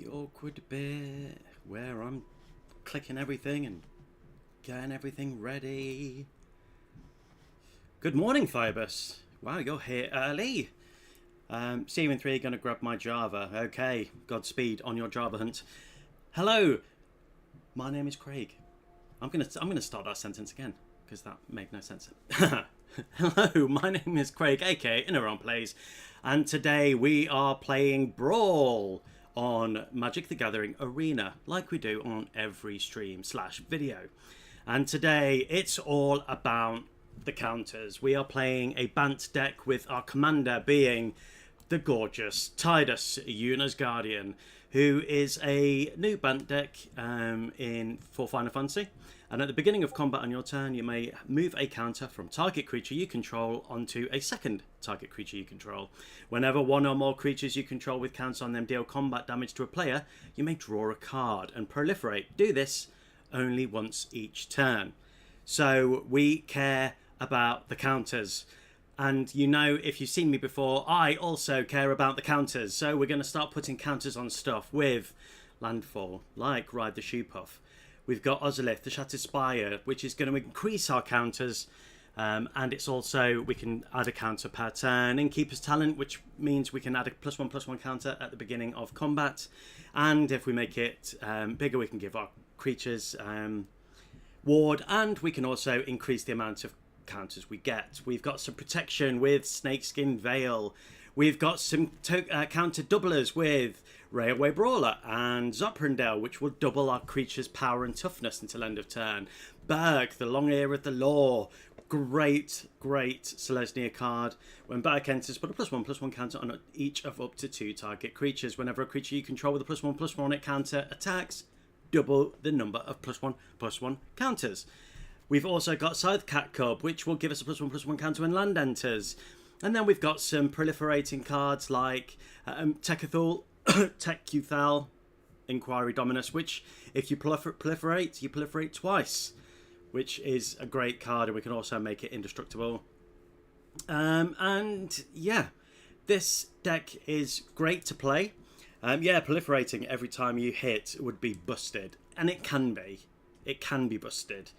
awkward bit where I'm clicking everything and getting everything ready. Good morning, Phoebus. Wow, you're here early. See you in 3, gonna grab my Java. Okay, Godspeed on your Java hunt. Hello, my name is Craig. I'm gonna start that sentence again because that made no sense. Hello, my name is Craig, aka Inaron Plays, and today we are playing Brawl on Magic the Gathering Arena, like we do on every stream / video. And today it's all about the counters. We are playing a Bant deck with our commander being the gorgeous Tidus, Yuna's Guardian, who is a new Bant deck for Final Fantasy. And at the beginning of combat on your turn, you may move a counter from target creature you control onto a second target creature you control. Whenever one or more creatures you control with counters on them deal combat damage to a player, you may draw a card and proliferate. Do this only once each turn. So we care about the counters. And you know, if you've seen me before, I also care about the counters. So we're going to start putting counters on stuff with landfall, like Ride the Shoepuff. We've got Ozolith, the Shattered Spire, which is going to increase our counters. And it's also, we can add a counter per turn. In Keeper's Talent, which means we can add a +1/+1 counter at the beginning of combat. And if we make it bigger, we can give our creatures ward. And we can also increase the amount of counters we get. We've got some protection with Snakeskin Veil. We've got some counter doublers with Railway Brawler and Zoprindel, which will double our creature's power and toughness until end of turn. Berg, the Long Ear of the Law. Great Selesnya card. When Berg enters, put a +1/+1 counter on each of up to 2 target creatures. Whenever a creature you control with a +1/+1 on it counter attacks, double the number of +1/+1 counters. We've also got Scythe Cat Cub, which will give us a +1/+1 counter when land enters. And then we've got some proliferating cards like Tekuthal, Tekuthal, Inquiry Dominus, which if you proliferate, you proliferate twice, which is a great card, and we can also make it indestructible. And yeah, this deck is great to play. Yeah, proliferating every time you hit would be busted, and it can be busted.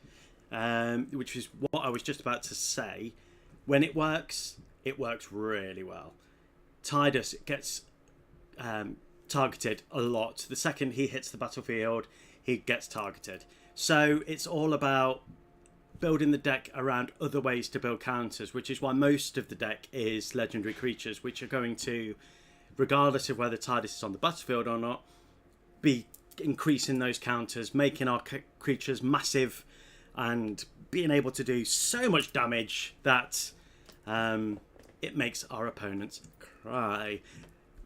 Which is what I was just about to say. When it works really well. Tidus gets targeted a lot. The second he hits the battlefield, he gets targeted. So it's all about building the deck around other ways to build counters, which is why most of the deck is legendary creatures, which are going to, regardless of whether Tidus is on the battlefield or not, be increasing those counters, making our creatures massive, and being able to do so much damage that it makes our opponents cry.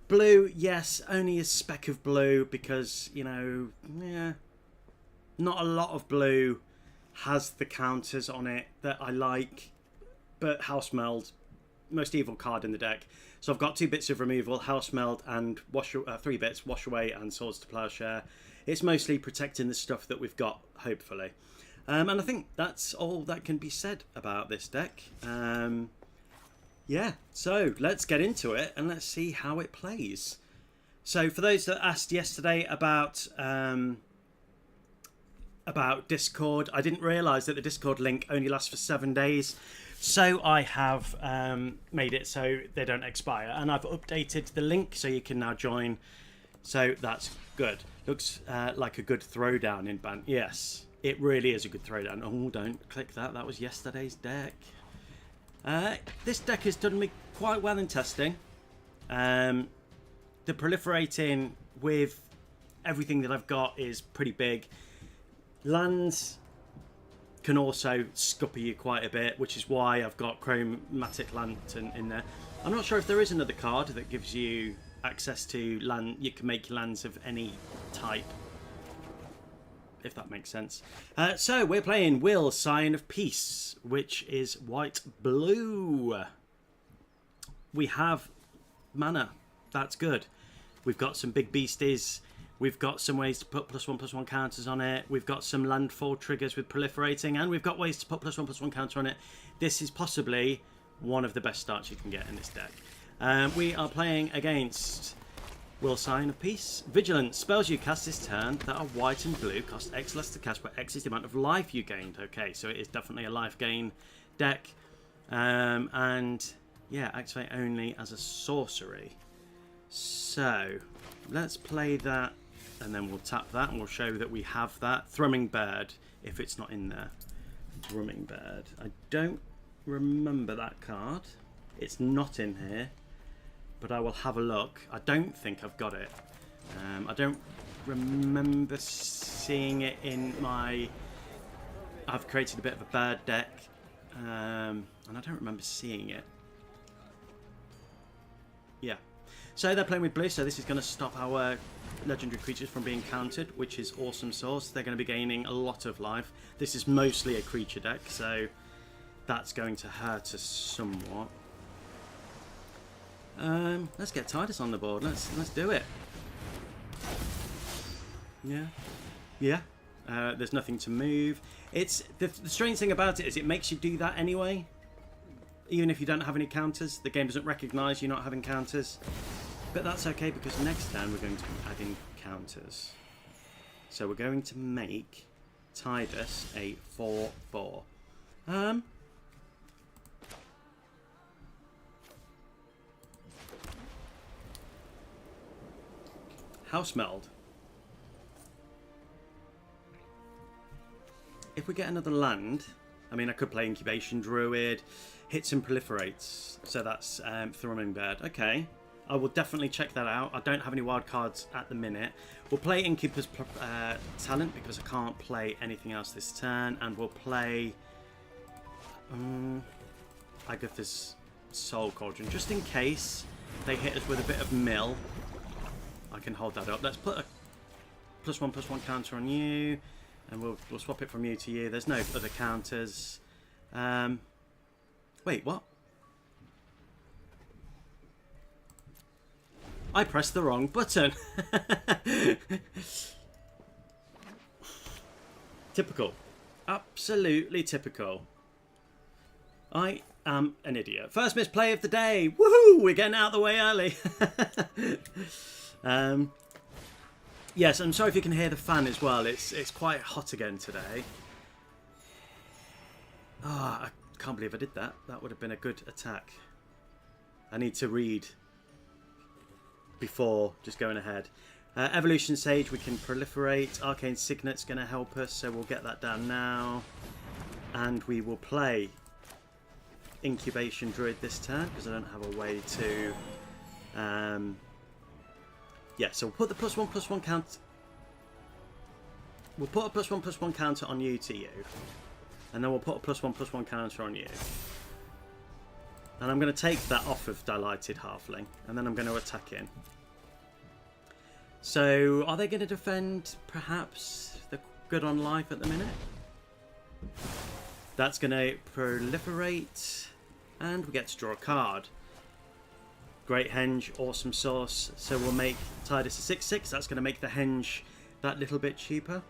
Blue, yes, only a speck of blue because, you know, yeah, not a lot of blue has the counters on it that I like. But Housemeld, most evil card in the deck. So I've got 2 bits of removal, Housemeld, and 3 bits, Wash Away and Swords to Plowshare. It's mostly protecting the stuff that we've got, hopefully. And I think that's all that can be said about this deck. Yeah, so let's get into it and let's see how it plays. So for those that asked yesterday about Discord, I didn't realise that the Discord link only lasts for 7 days. So I have made it so they don't expire. And I've updated the link so you can now join. So that's good. Looks like a good throwdown in Bant. Yes. It really is a good throwdown. Oh, don't click that. That was yesterday's deck. This deck has done me quite well in testing. The proliferating with everything that I've got is pretty big. Lands can also scupper you quite a bit, which is why I've got Chromatic Lantern in there. I'm not sure if there is another card that gives you access to land. You can make lands of any type, if that makes sense. So we're playing Will, Sign of Peace, which is white-blue. We have mana. That's good. We've got some big beasties. We've got some ways to put +1/+1 counters on it. We've got some landfall triggers with proliferating, and we've got ways to put +1/+1 counter on it. This is possibly one of the best starts you can get in this deck. We are playing against Will Sign of Peace. Vigilance. Spells you cast this turn that are white and blue cost X less to cast, but X is the amount of life you gained. Okay, so it is definitely a life gain deck. And yeah, activate only as a sorcery. So let's play that, and then we'll tap that, and we'll show that we have that. Thrumming Bird, if it's not in there. Thrumming Bird. I don't remember that card. It's not in here, but I will have a look. I don't think I've got it. I don't remember seeing it in my... I've created a bit of a bird deck, and I don't remember seeing it. Yeah. So they're playing with blue, so this is going to stop our legendary creatures from being countered, which is awesome sauce. They're going to be gaining a lot of life. This is mostly a creature deck, so that's going to hurt us somewhat. Let's get Tidus on the board. Let's do it. Yeah. There's nothing to move. It's the strange thing about it is it makes you do that anyway, even if you don't have any counters. The game doesn't recognise you not having counters, but that's okay because next turn we're going to be adding counters. So we're going to make Tidus a 4/4. House Meld. If we get another land, I mean, I could play Incubation Druid, hits and proliferates. So that's Thrumming Bird. Okay, I will definitely check that out. I don't have any wild cards at the minute. We'll play Incuba's Talent because I can't play anything else this turn, and we'll play Agatha's Soul Cauldron just in case they hit us with a bit of mill. I can hold that up. Let's put a +1/+1 counter on you, and we'll swap it from you to you. There's no other counters. Wait, what? I pressed the wrong button. Typical. Absolutely typical. I am an idiot. First misplay of the day. Woohoo! We're getting out of the way early. Yes, I'm sorry if you can hear the fan as well. It's quite hot again today. I can't believe I did that. That would have been a good attack. I need to read before just going ahead. Evolution Sage, we can proliferate. Arcane Signet's going to help us, so we'll get that down now. And we will play Incubation Druid this turn because I don't have a way to... yeah, so we'll put the +1/+1 count. We'll put a +1/+1 counter on you to you, and then we'll put a +1/+1 counter on you. And I'm going to take that off of Delighted Halfling, and then I'm going to attack in. So, are they going to defend perhaps the good on life at the minute? That's going to proliferate, and we get to draw a card. Great Henge, awesome sauce. So we'll make Tidus a 6/6. That's going to make the Henge that little bit cheaper.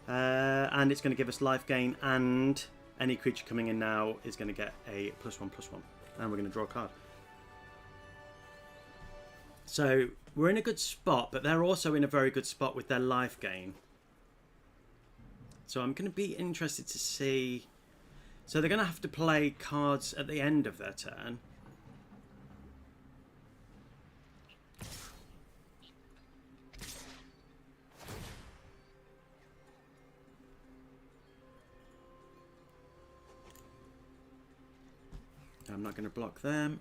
And it's going to give us life gain, and any creature coming in now is going to get a +1/+1. And we're going to draw a card. So we're in a good spot, but they're also in a very good spot with their life gain. So I'm going to be interested to see... So they're going to have to play cards at the end of their turn. I'm not going to block them.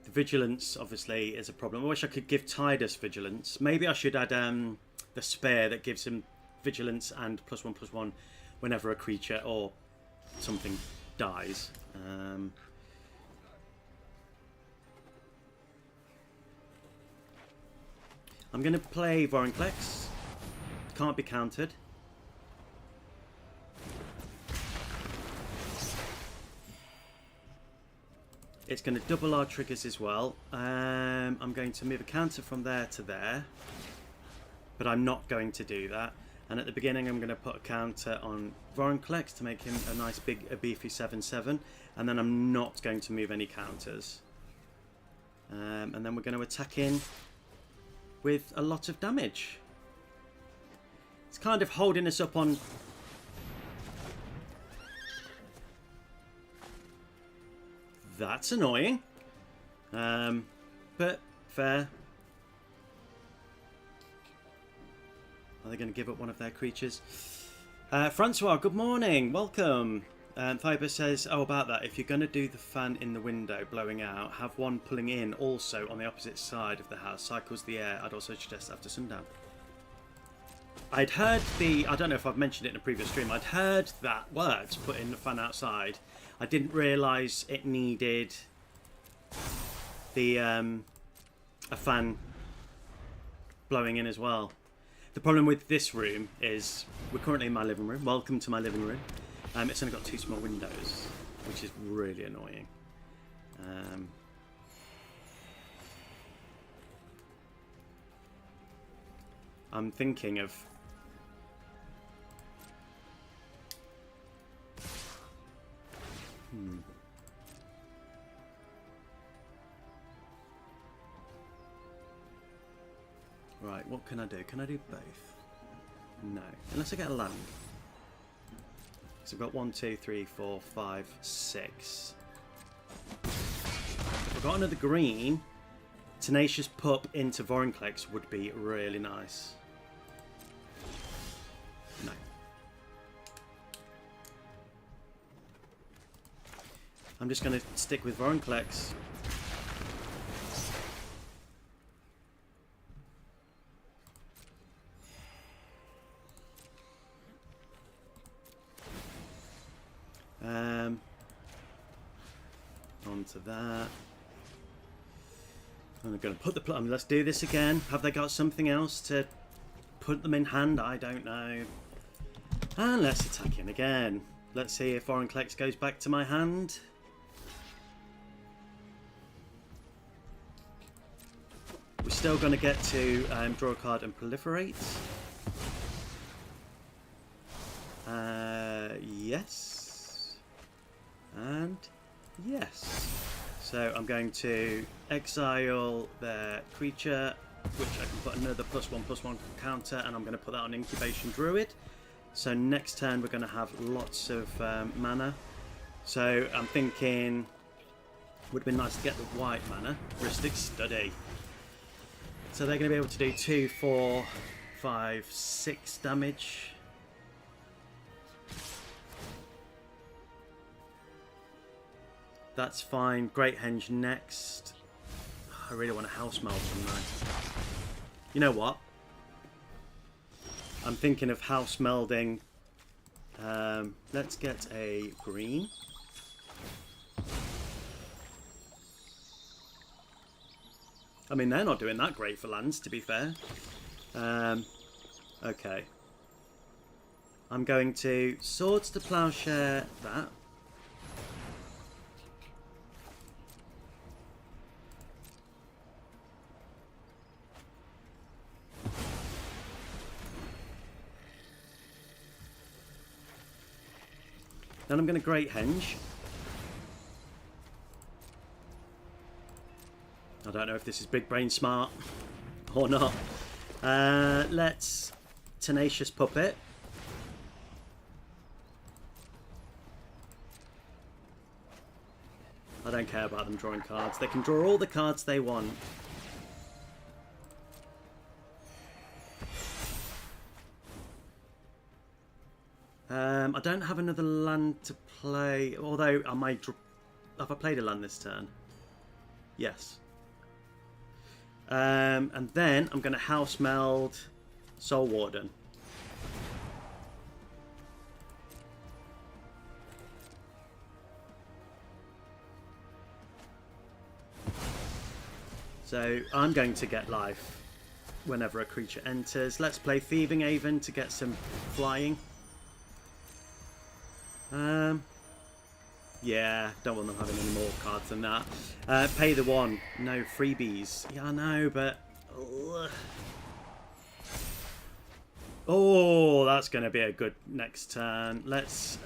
The Vigilance, obviously, is a problem. I wish I could give Tidus Vigilance. Maybe I should add the Spear that gives him Vigilance and +1/+1 whenever a creature or something dies. I'm going to play Vorinclex. Can't be countered. It's going to double our triggers as well. I'm going to move a counter from there to there, but I'm not going to do that. And at the beginning I'm going to put a counter on Vorinclex to make him a nice big, beefy 7/7. And then I'm not going to move any counters. And then we're going to attack in with a lot of damage. It's kind of holding us up on... That's annoying. But fair. Are they going to give up one of their creatures? Francois, good morning. Welcome. Fiber says, oh, about that. If you're going to do the fan in the window blowing out, have one pulling in also on the opposite side of the house. Cycles the air. I'd also suggest after sundown. I'd heard the... I don't know if I've mentioned it in a previous stream. I'd heard that works, putting the fan outside. I didn't realise it needed the a fan blowing in as well. The problem with this room is we're currently in my living room. Welcome to my living room. It's only got 2 small windows, which is really annoying. I'm thinking of... Right, what can I do? Can I do both? No. Unless I get a land. So I've got 1, 2, 3, 4, 5, 6. If I've got another green, Tenacious Pup into Vorinclex would be really nice. No. I'm just going to stick with Vorinclex. Onto that. I'm going to put the... let's do this again. Have they got something else to put them in hand? I don't know. And let's attack in again. Let's see if Vorinclex goes back to my hand. We're still going to get to draw a card and proliferate. Yes. And yes. So I'm going to exile their creature, which I can put another +1/+1 counter, and I'm going to put that on Incubation Druid. So next turn we're going to have lots of mana. So I'm thinking would have been nice to get the white mana. Ristic Study. So they're going to be able to do 2, 4, 5, 6 damage. That's fine. Great Henge next. I really want a house meld from that. You know what? I'm thinking of house melding. Let's get a green. I mean, they're not doing that great for lands, to be fair. Okay. I'm going to Swords to Plowshare that. Then I'm going to Great Henge. I don't know if this is big brain smart or not. Let's Tenacious Puppet. I don't care about them drawing cards. They can draw all the cards they want. I don't have another land to play, although I might... Have I played a land this turn? Yes. And then I'm going to House Meld Soul Warden. So I'm going to get life whenever a creature enters. Let's play Thieving Haven to get some flying. Yeah, don't want them having any more cards than that. Pay the 1. No freebies. Yeah, I know, but... Oh, that's going to be a good next turn. Let's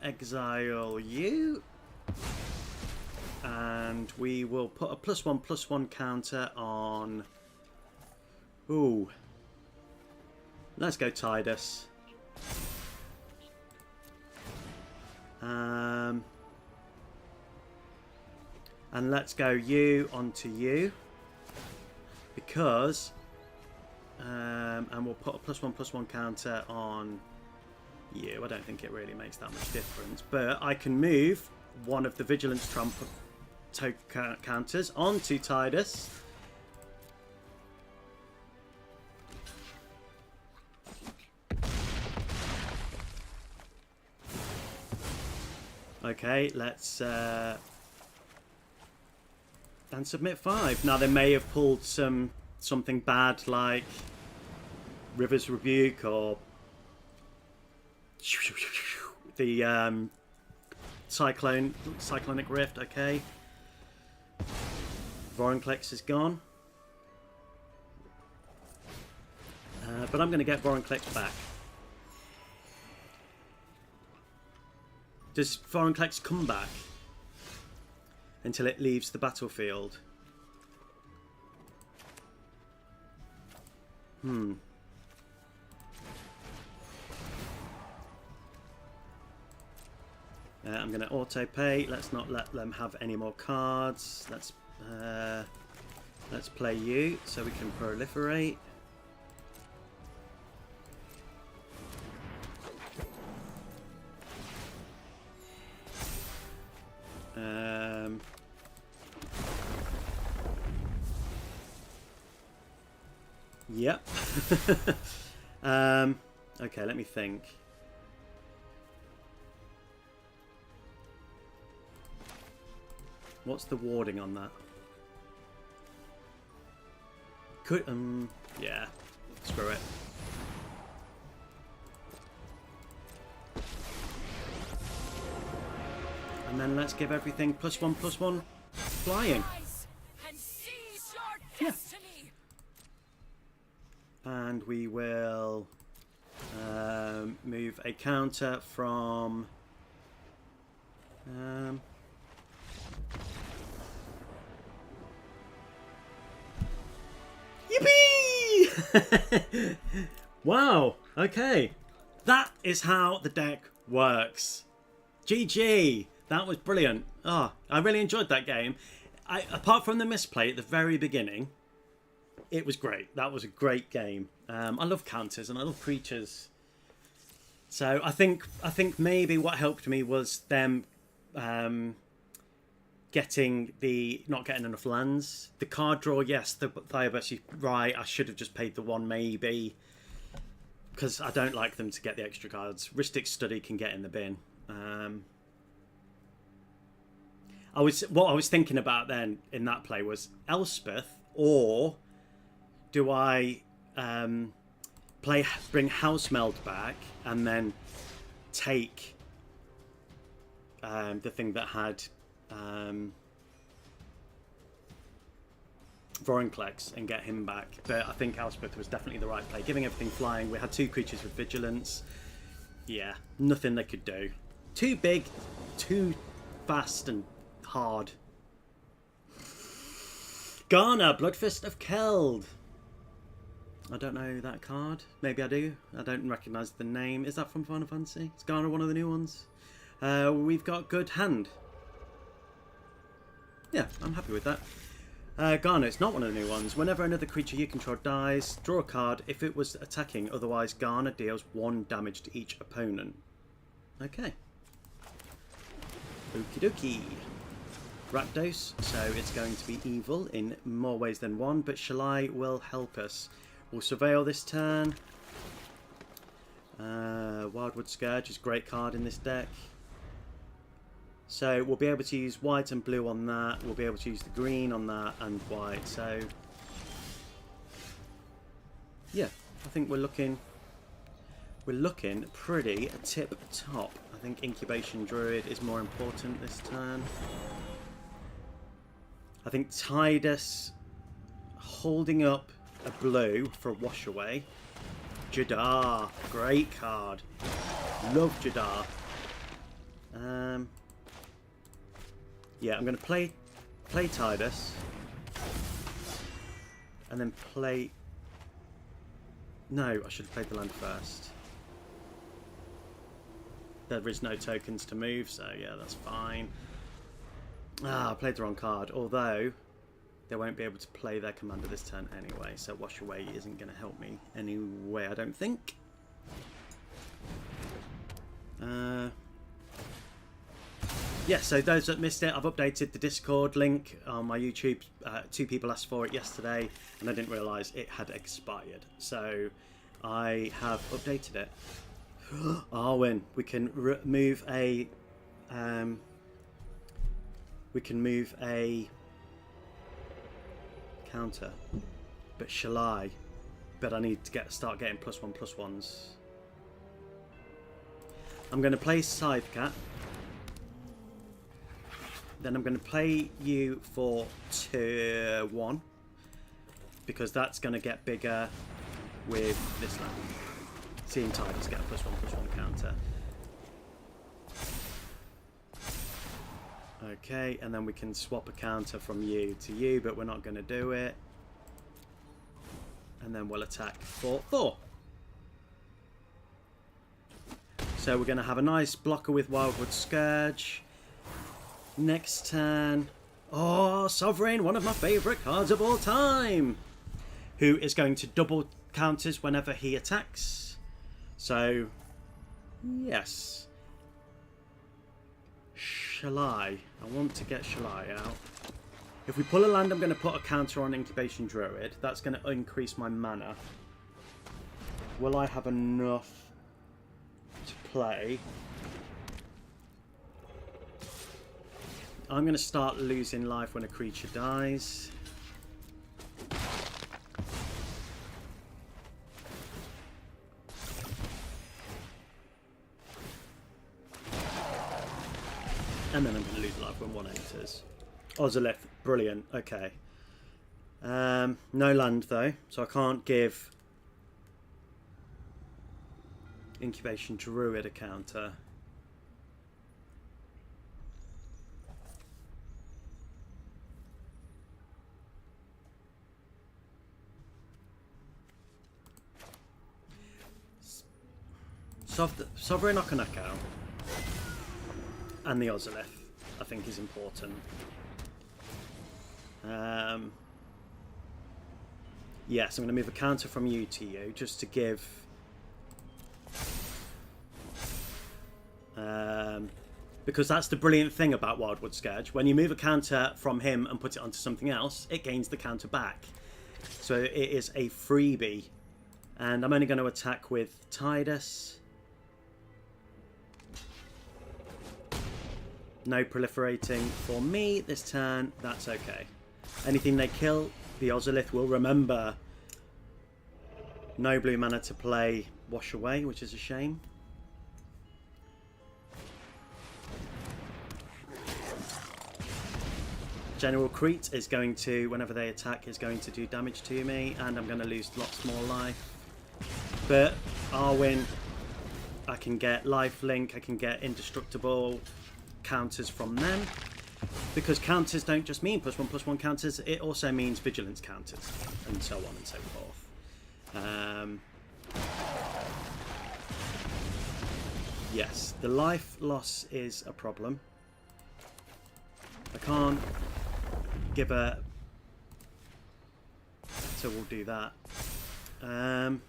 exile you. And we will put a +1/+1 counter on... Ooh. Let's go Tidus. And let's go you onto you. Because... and we'll put a +1/+1 counter on you. I don't think it really makes that much difference. But I can move one of the Vigilance Trump counters onto Tidus. Okay, let's... and submit 5. Now, they may have pulled something bad like River's Rebuke or the Cyclonic Rift. Okay, Vorinclex is gone, but I'm going to get Vorinclex back. Does Vorinclex come back until it leaves the battlefield? I'm going to auto pay. Let's not let them have any more cards. Let's play you so we can proliferate. Yep. Okay, let me think. What's the warding on that? Could yeah, screw it. And then let's give everything +1/+1 flying. Yeah. And we will move a counter from Yippee! Wow, okay. That is how the deck works. GG! That was brilliant. Oh, I really enjoyed that game. Apart from the misplay at the very beginning, it was great. That was a great game. I love counters and I love creatures. So I think maybe what helped me was them not getting enough lands. The card draw, yes, the Thiobus, you're right. I should have just paid the 1 maybe, because I don't like them to get the extra cards. Rhystic Study can get in the bin. What I was thinking about then in that play was Elspeth, or do I bring Housemeld back and then take the thing that had Vorinclex and get him back? But I think Elspeth was definitely the right play. Giving everything flying, we had 2 creatures with vigilance. Yeah, nothing they could do. Too big, too fast and hard. Garner, Bloodfist of Keld. I don't know that card. Maybe I do. I don't recognise the name. Is that from Final Fantasy? Is Garner one of the new ones? We've got Good Hand. Yeah, I'm happy with that. Garner, it's not one of the new ones. Whenever another creature you control dies, draw a card if it was attacking. Otherwise, Garner deals 1 damage to each opponent. Okay. Okie dokie. Rakdos, so it's going to be evil in more ways than one, but Shalai will help us. We'll Surveil this turn. Wildwood Scourge is a great card in this deck. So we'll be able to use white and blue on that. We'll be able to use the green on that and white. So yeah, I think we're looking pretty tip top. I think Incubation Druid is more important this turn. I think Tidus holding up a blue for a wash away Jadar. Great card. Love Jadar. Yeah, I'm going to play Tidus. And then play... No, I should have played the land first. There is no tokens to move, so yeah, that's fine. I played the wrong card. Although, they won't be able to play their commander this turn anyway, so Wash Away isn't going to help me anyway, I don't think. Yeah, so those that missed it, I've updated the Discord link on my YouTube. 2 people asked for it yesterday, and I didn't realise it had expired. So I have updated it. Arwen, we can move a... we can move a counter. But Shalai. But I need to start getting +1/+1s. I'm going to play Scythecat. Then I'm going to play you for tier 1. Because that's going to get bigger with this land. Seeing Tidus get a +1/+1 counter. Okay, and then we can swap a counter from you to you, but we're not going to do it. And then we'll attack for 4. So we're going to have a nice blocker with Wildwood Scourge. Next turn... Oh, Sovereign, one of my favourite cards of all time! Who is going to double counters whenever he attacks. So, yes. Shalai. I want to get Shalai out. If we pull a land, I'm going to put a counter on Incubation Druid. That's going to increase my mana. Will I have enough to play? I'm going to start losing life when a creature dies. And then I'm going to lose life when 1 enters. Ozolith, brilliant. Okay. No land though, so I can't give Incubation Druid a counter. Sovereign Okanako and the Ozolith, I think, is important. Yes, I'm going to move a counter from you to you just to give because that's the brilliant thing about Wildwood Scourge. When you move a counter from him and put it onto something else, it gains the counter back. So it is a freebie. And I'm only going to attack with Tidus. No proliferating for me this turn. That's okay. Anything they kill, the Ozolith will remember. No blue mana to play Wash Away, which is a shame. General Crete is going to, whenever they attack, is going to do damage to me, and I'm going to lose lots more life. But Arwen, I can get lifelink, I can get indestructible counters from them, because counters don't just mean +1/+1 counters, it also means vigilance counters, and so on and so forth. Yes, the life loss is a problem. I can't give a... So we'll do that. I'm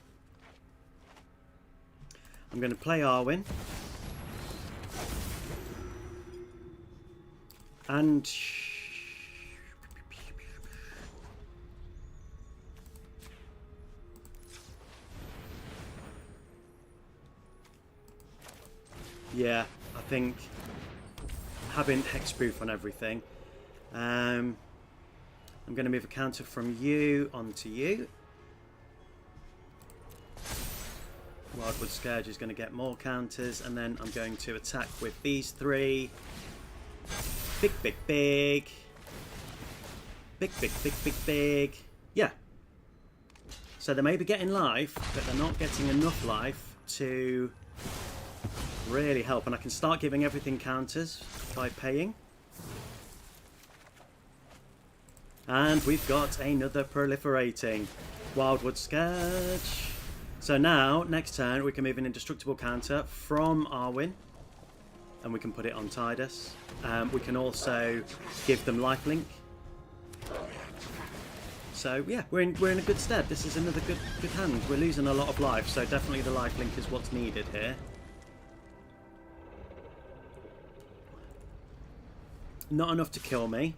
going to play Arwen. And... yeah, I think having hexproof on everything. I'm going to move a counter from you onto you. Wildwood Scourge is going to get more counters, and then I'm going to attack with these 3. Big, big, big. Big, big, big, big, big. Yeah. So they may be getting life, but they're not getting enough life to really help. And I can start giving everything counters by paying. And we've got another proliferating Wildwood Scourge. So now, next turn, we can move an indestructible counter from Arwen. And we can put it on Tidus. We can also give them lifelink. So yeah, we're in a good stead. This is another good hand. We're losing a lot of life, so definitely the lifelink is what's needed here. Not enough to kill me.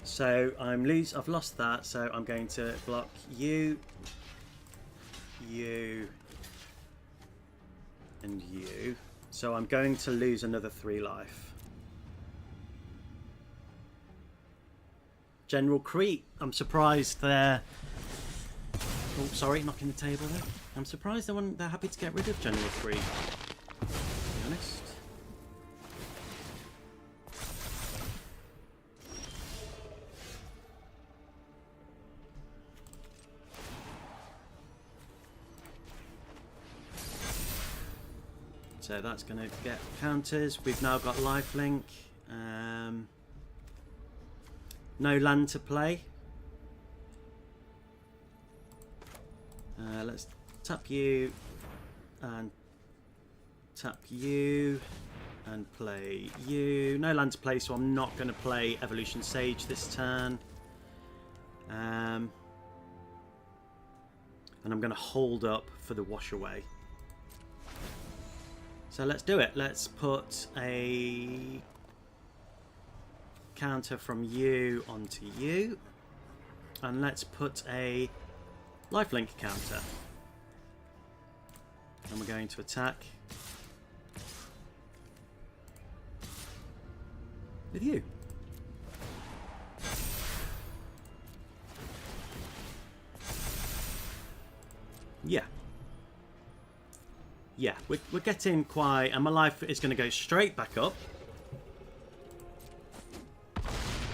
So I've lost that, so I'm going to block you, you, and you. So I'm going to lose another 3 life. General Crete, I'm surprised they're... Oh, sorry, knocking the table there. I'm surprised they're happy to get rid of General Crete, to be honest. So that's going to get counters. We've now got lifelink. No land to play. Let's tap you and tap you and play you. No land to play, so I'm not going to play Evolution Sage this turn. And I'm going to hold up for the wash away. So let's do it. Let's put a counter from you onto you. And let's put a lifelink counter. And we're going to attack with you. Yeah. Yeah, we're getting quite... And my life is going to go straight back up.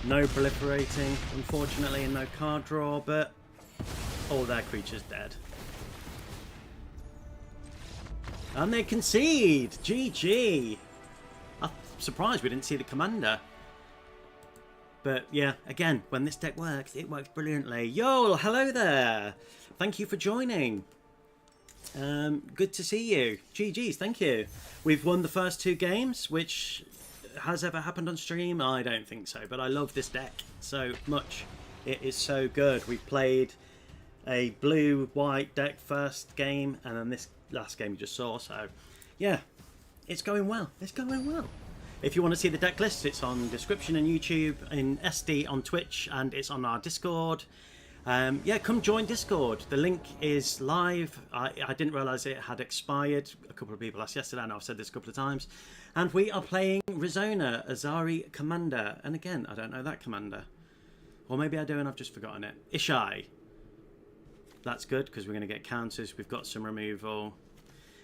No proliferating, unfortunately, and no card draw, but all their creatures dead. And they concede! GG! I'm surprised we didn't see the commander. But yeah, again, when this deck works, it works brilliantly. Yo, hello there! Thank you for joining. Good to see you. GG's, thank you. We've won the first 2 games, which has ever happened on stream. I don't think so, but I love this deck so much. It is so good. We've played a blue-white deck first game, and then this last game you just saw. So yeah, it's going well. It's going well. If you want to see the deck list, it's on description on YouTube, in SD on Twitch, and it's on our Discord. Yeah, come join Discord. The link is live. I didn't realise it had expired. A couple of people asked yesterday, and I've said this a couple of times. And we are playing Rizona, Azari Commander. And again, I don't know that commander. Or maybe I do and I've just forgotten it. Ishai. That's good, because we're going to get counters. We've got some removal.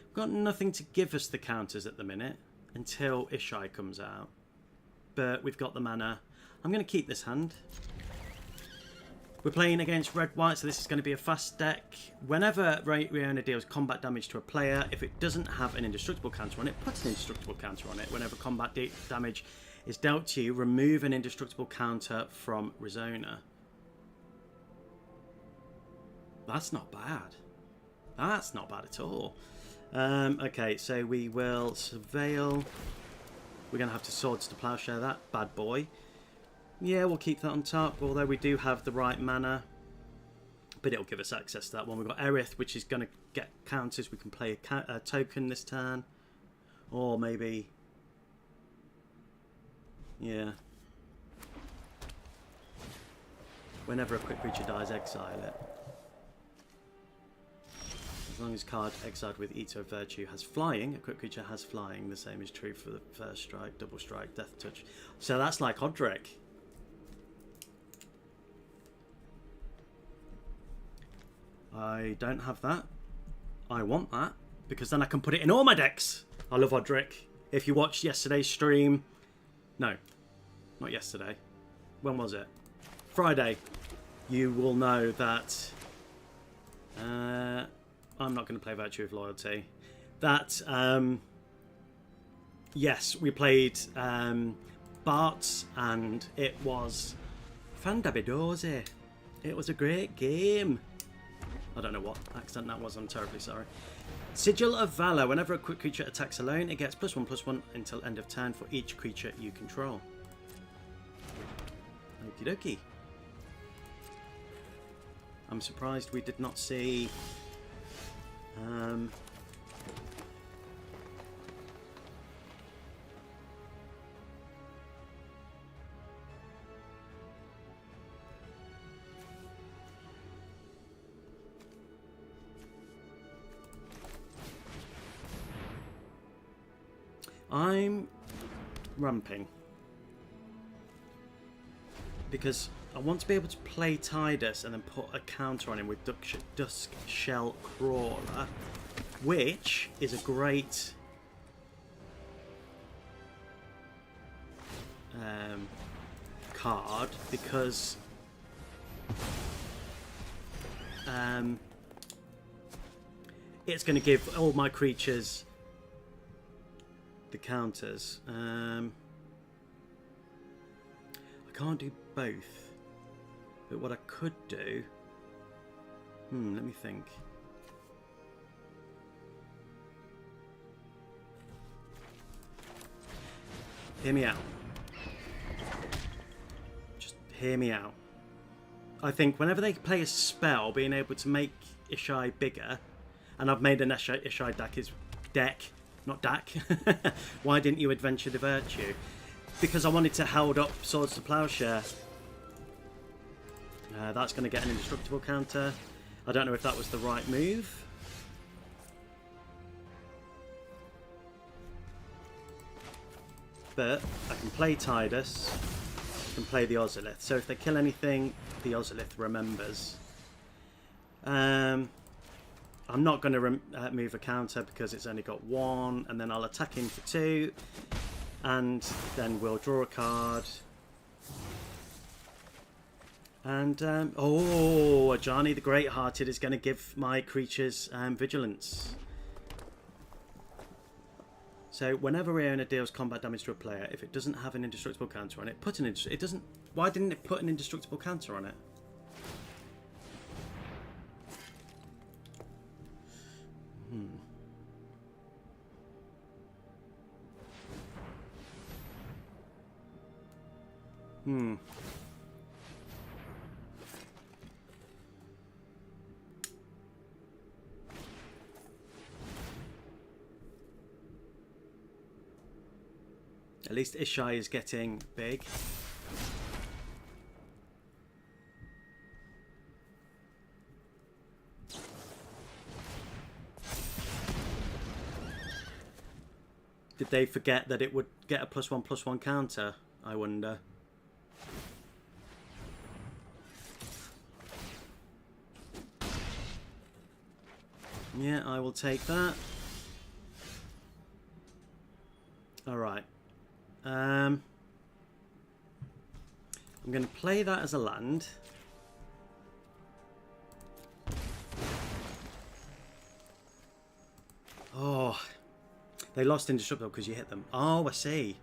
We've got nothing to give us the counters at the minute until Ishai comes out. But we've got the mana. I'm going to keep this hand. We're playing against red-white, so this is going to be a fast deck. Whenever Riona deals combat damage to a player, if it doesn't have an indestructible counter on it, put an indestructible counter on it. Whenever combat damage is dealt to you, remove an indestructible counter from Rizona. That's not bad. That's not bad at all. Okay, so we will surveil. We're going to have to Swords to Plowshare that bad boy. Yeah, we'll keep that on top, although we do have the right mana. But it'll give us access to that one. We've got Aerith, which is going to get counters. We can play a token this turn. Or maybe... Yeah. Whenever a quick creature dies, exile it. As long as card exiled with Eater of Virtue has flying, a quick creature has flying. The same is true for the first strike, double strike, death touch. So that's like Odric. I don't have that. I want that, because then I can put it in all my decks. I love Odric. If you watched yesterday's stream, no, not yesterday. When was it? Friday. You will know that I'm not going to play Virtue of Loyalty. That yes, we played Bart's, and it was fandabidoze. It was a great game. I don't know what accent that was. I'm terribly sorry. Sigil of Valor. Whenever a quick creature attacks alone, it gets +1/+1 until end of turn for each creature you control. Okie dokie. I'm surprised we did not see I'm ramping because I want to be able to play Tidus and then put a counter on him with Dusk Shell Crawler, which is a great card because it's going to give all my creatures the counters. I can't do both, but what I could do, let me think. Hear me out. Just hear me out. I think whenever they play a spell, being able to make Ishai bigger, and I've made an Ishai deck, not Dak. Why didn't you adventure the virtue? Because I wanted to hold up Swords to Plowshare. That's going to get an indestructible counter. I don't know if that was the right move. But I can play Tidus. I can play the Ozolith. So if they kill anything, the Ozolith remembers. I'm not going to move a counter because it's only got 1, and then I'll attack him for 2, and then we'll draw a card. And oh, Ajani the Great-Hearted is going to give my creatures vigilance. So whenever Riona deals combat damage to a player, if it doesn't have an indestructible counter on it, it doesn't. Why didn't it put an indestructible counter on it? At least Ishai is getting big. Did they forget that it would get a +1/+1 counter? I wonder. Yeah, I will take that. Alright. I'm going to play that as a land. Oh, they lost indestructible because you hit them. Oh, I see.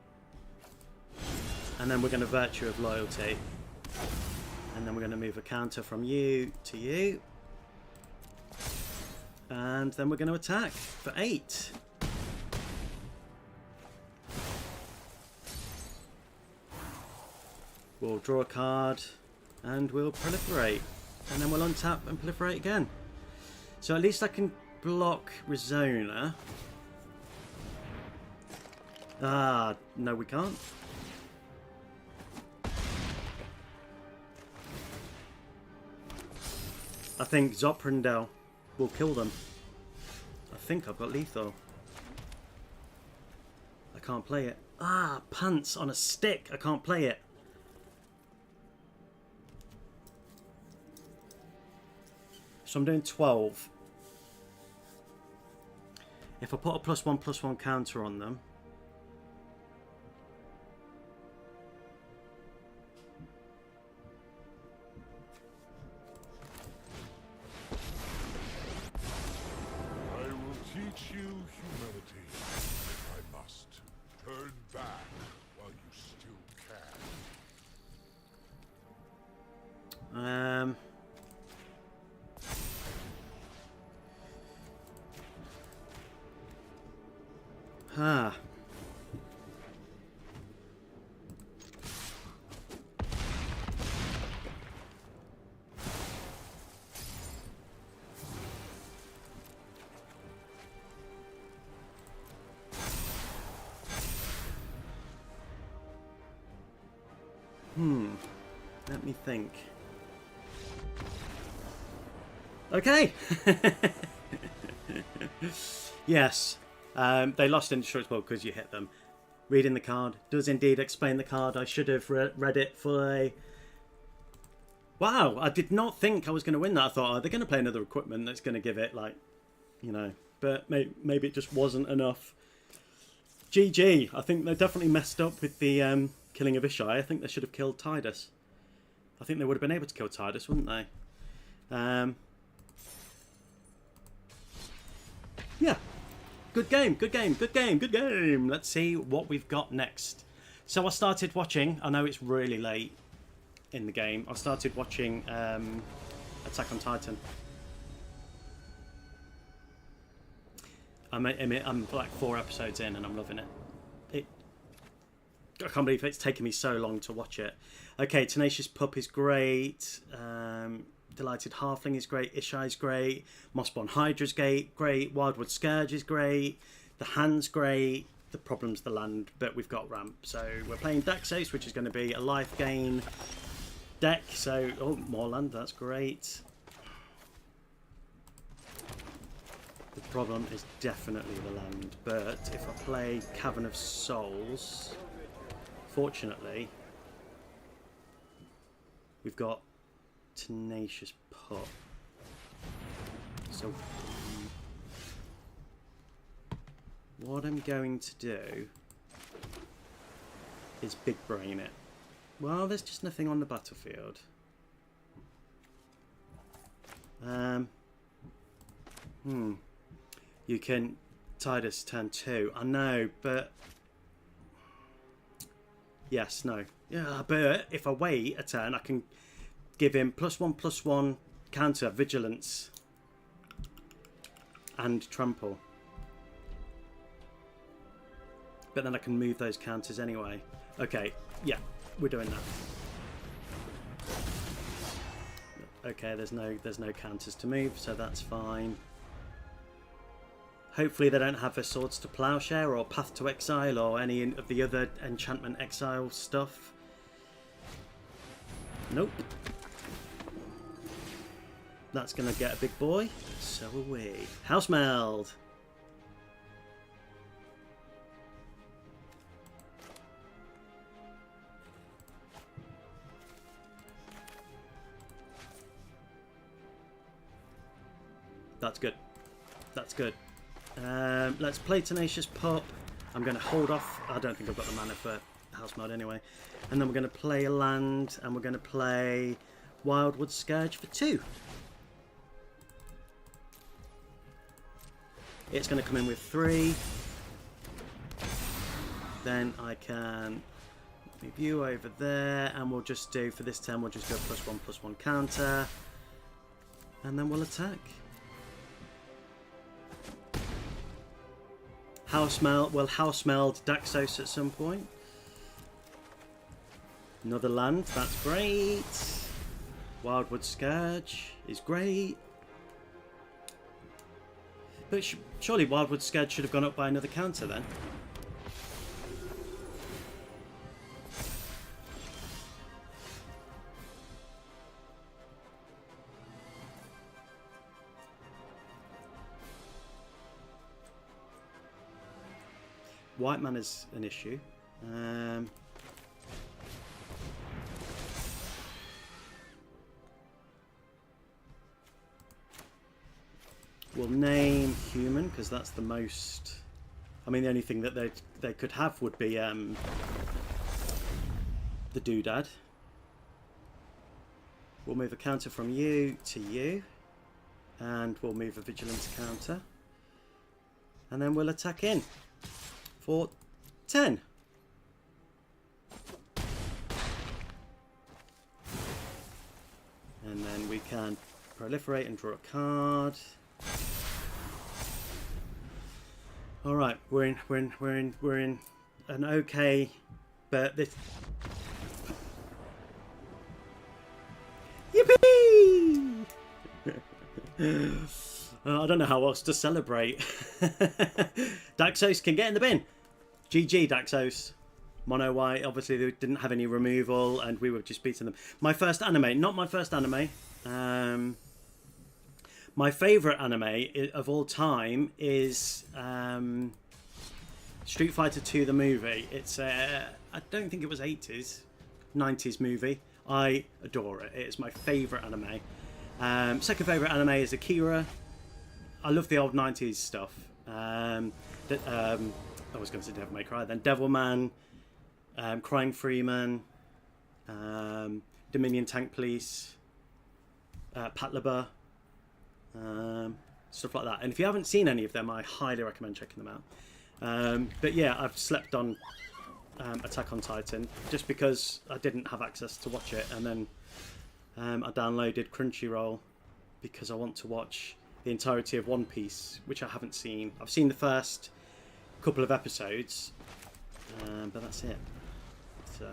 And then we're going to Virtue of Loyalty. And then we're going to move a counter from you to you. And then we're going to attack for 8. We'll draw a card and we'll proliferate. And then we'll untap and proliferate again. So at least I can block Rizona. Ah, no we can't. I think Zoprindel will kill them. I think I've got lethal. I can't play it. Ah, pants on a stick. I can't play it. So I'm doing 12. If I put a +1/+1 counter on them, humanity, if I must. Turn back while you still can. Huh. Let me think. Okay. Yes. They lost indestructible because you hit them. Reading the card does indeed explain the card. I should have read it for a... Wow, I did not think I was going to win that. I thought, oh, they're going to play another equipment that's going to give it, like, you know. But maybe it just wasn't enough. GG. I think they definitely messed up with the killing of Ishai. I think they should have killed Tidus. I think they would have been able to kill Tidus, wouldn't they? Yeah. Good game, good game, good game, good game. Let's see what we've got next. So I started watching, I know it's really late in the game, I started watching Attack on Titan. I'm like 4 episodes in and I'm loving it. I can't believe it's taken me so long to watch it. Okay, Tenacious Pup is great. Delighted Halfling is great. Ishai's great. Mossborn Hydra's great. Wildwood Scourge is great. The Hand's great. The problem's the land, but we've got ramp. So we're playing Daxos, which is going to be a life gain deck. So, oh, more land, that's great. The problem is definitely the land, but if I play Cavern of Souls, fortunately, we've got Tenacious Pup. So what I'm going to do is big brain it. Well, there's just nothing on the battlefield. You can Tidus turn 2. I know, but yes, no. Yeah, but if I wait a turn, I can give him +1/+1 counter vigilance and trample. But then I can move those counters anyway. Okay, yeah, we're doing that. Okay, there's no counters to move, so that's fine. Hopefully they don't have a Swords to Plowshare or Path to Exile or any of the other enchantment exile stuff. Nope. That's going to get a big boy. So are we. House Meld. That's good. That's good. Let's play Tenacious Pup. I'm going to hold off. I don't think I've got the mana for House Mode anyway. And then we're going to play a land, and we're going to play Wildwood Scourge for 2. It's going to come in with 3. Then I can move you over there, and we'll just do, for this turn, we'll just go +1/+1 counter. And then we'll attack. House Meld, we'll House Meld Daxos at some point. Another land, that's great. Wildwood Scourge is great. But surely Wildwood Scourge should have gone up by another counter then. White mana's an issue. We'll name human because that's the most. I mean, the only thing that they could have would be the doodad. We'll move a counter from you to you, and we'll move a vigilance counter. And then we'll attack in for 10. And then we can proliferate and draw a card. All right, we're in an okay, but this. Yippee! I don't know how else to celebrate. Daxos can get in the bin. GG, Daxos. Mono white, obviously they didn't have any removal and we were just beating them. My first anime, not my first anime. My favourite anime of all time is Street Fighter 2 the movie. It's I don't think it was 80s, 90s movie. I adore it. It's my favourite anime. Second favourite anime is Akira. I love the old 90s stuff. I was going to say Devil May Cry then. Devilman, Crying Freeman, Dominion Tank Police, Patlabor, stuff like that. And if you haven't seen any of them, I highly recommend checking them out. But yeah, I've slept on Attack on Titan just because I didn't have access to watch it, and then I downloaded Crunchyroll because I want to watch the entirety of One Piece, which I haven't seen. I've seen the first couple of episodes, but that's it. So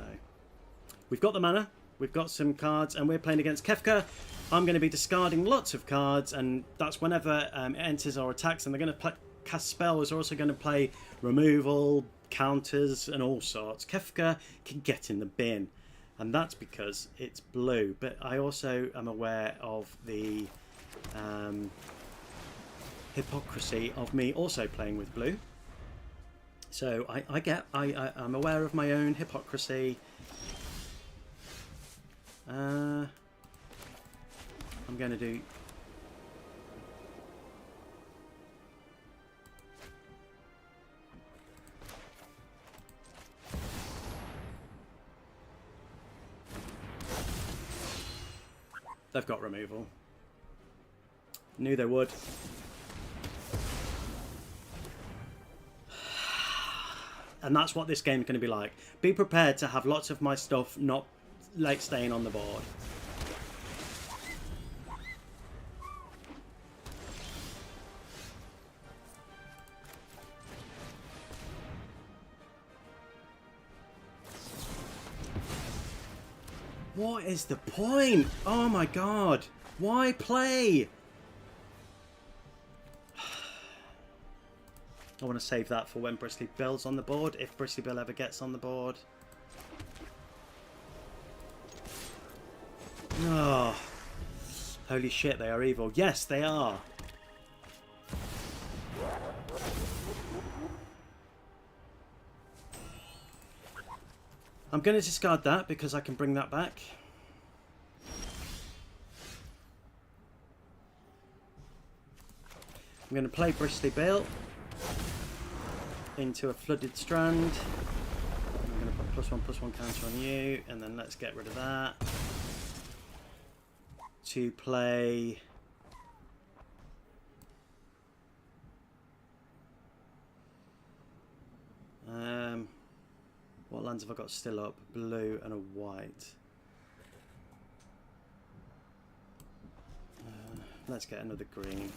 we've got the mana, we've got some cards, and we're playing against Kefka. I'm going to be discarding lots of cards, and that's whenever it enters or attacks, and they're going to cast spells. They're also going to play removal, counters, and all sorts. Kefka can get in the bin, and that's because it's blue. But I also am aware of the hypocrisy of me also playing with blue. So I'm aware of my own hypocrisy. I'm going to do... They've got removal. Knew they would. And that's what this game's going to be like. Be prepared to have lots of my stuff not like staying on the board. What is the point? Oh my god. Why play? I want to save that for when Bristly Bill's on the board, if Bristly Bill ever gets on the board. Oh. Holy shit, they are evil. Yes, they are. I'm going to discard that because I can bring that back. I'm going to play Bristly Bill into a Flooded Strand. I'm going to put +1/+1 counter on you, and then let's get rid of that. To play... what lands have I got still up? Blue and a white. Let's get another green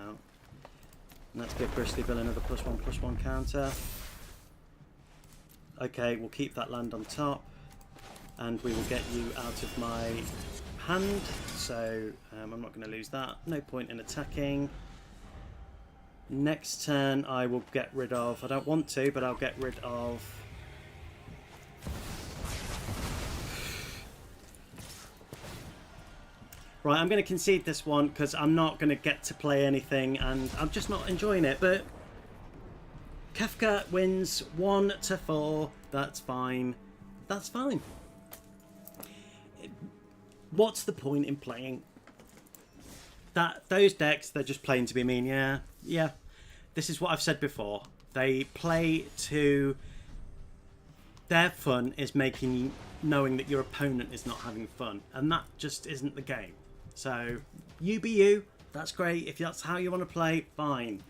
out. And let's give Bristly Bill another +1/+1 counter. Okay, we'll keep that land on top. And we will get you out of my hand. So I'm not going to lose that. No point in attacking. Next turn I will get rid of... I don't want to, but I'll get rid of... Right, I'm going to concede this one because I'm not going to get to play anything and I'm just not enjoying it. But Kefka wins 1-4. That's fine. That's fine. What's the point in playing those decks? They're just playing to be mean. Yeah. This is what I've said before. They play to... Their fun is making you knowing that your opponent is not having fun, and that just isn't the game. So you be you. That's great. If that's how you want to play, fine.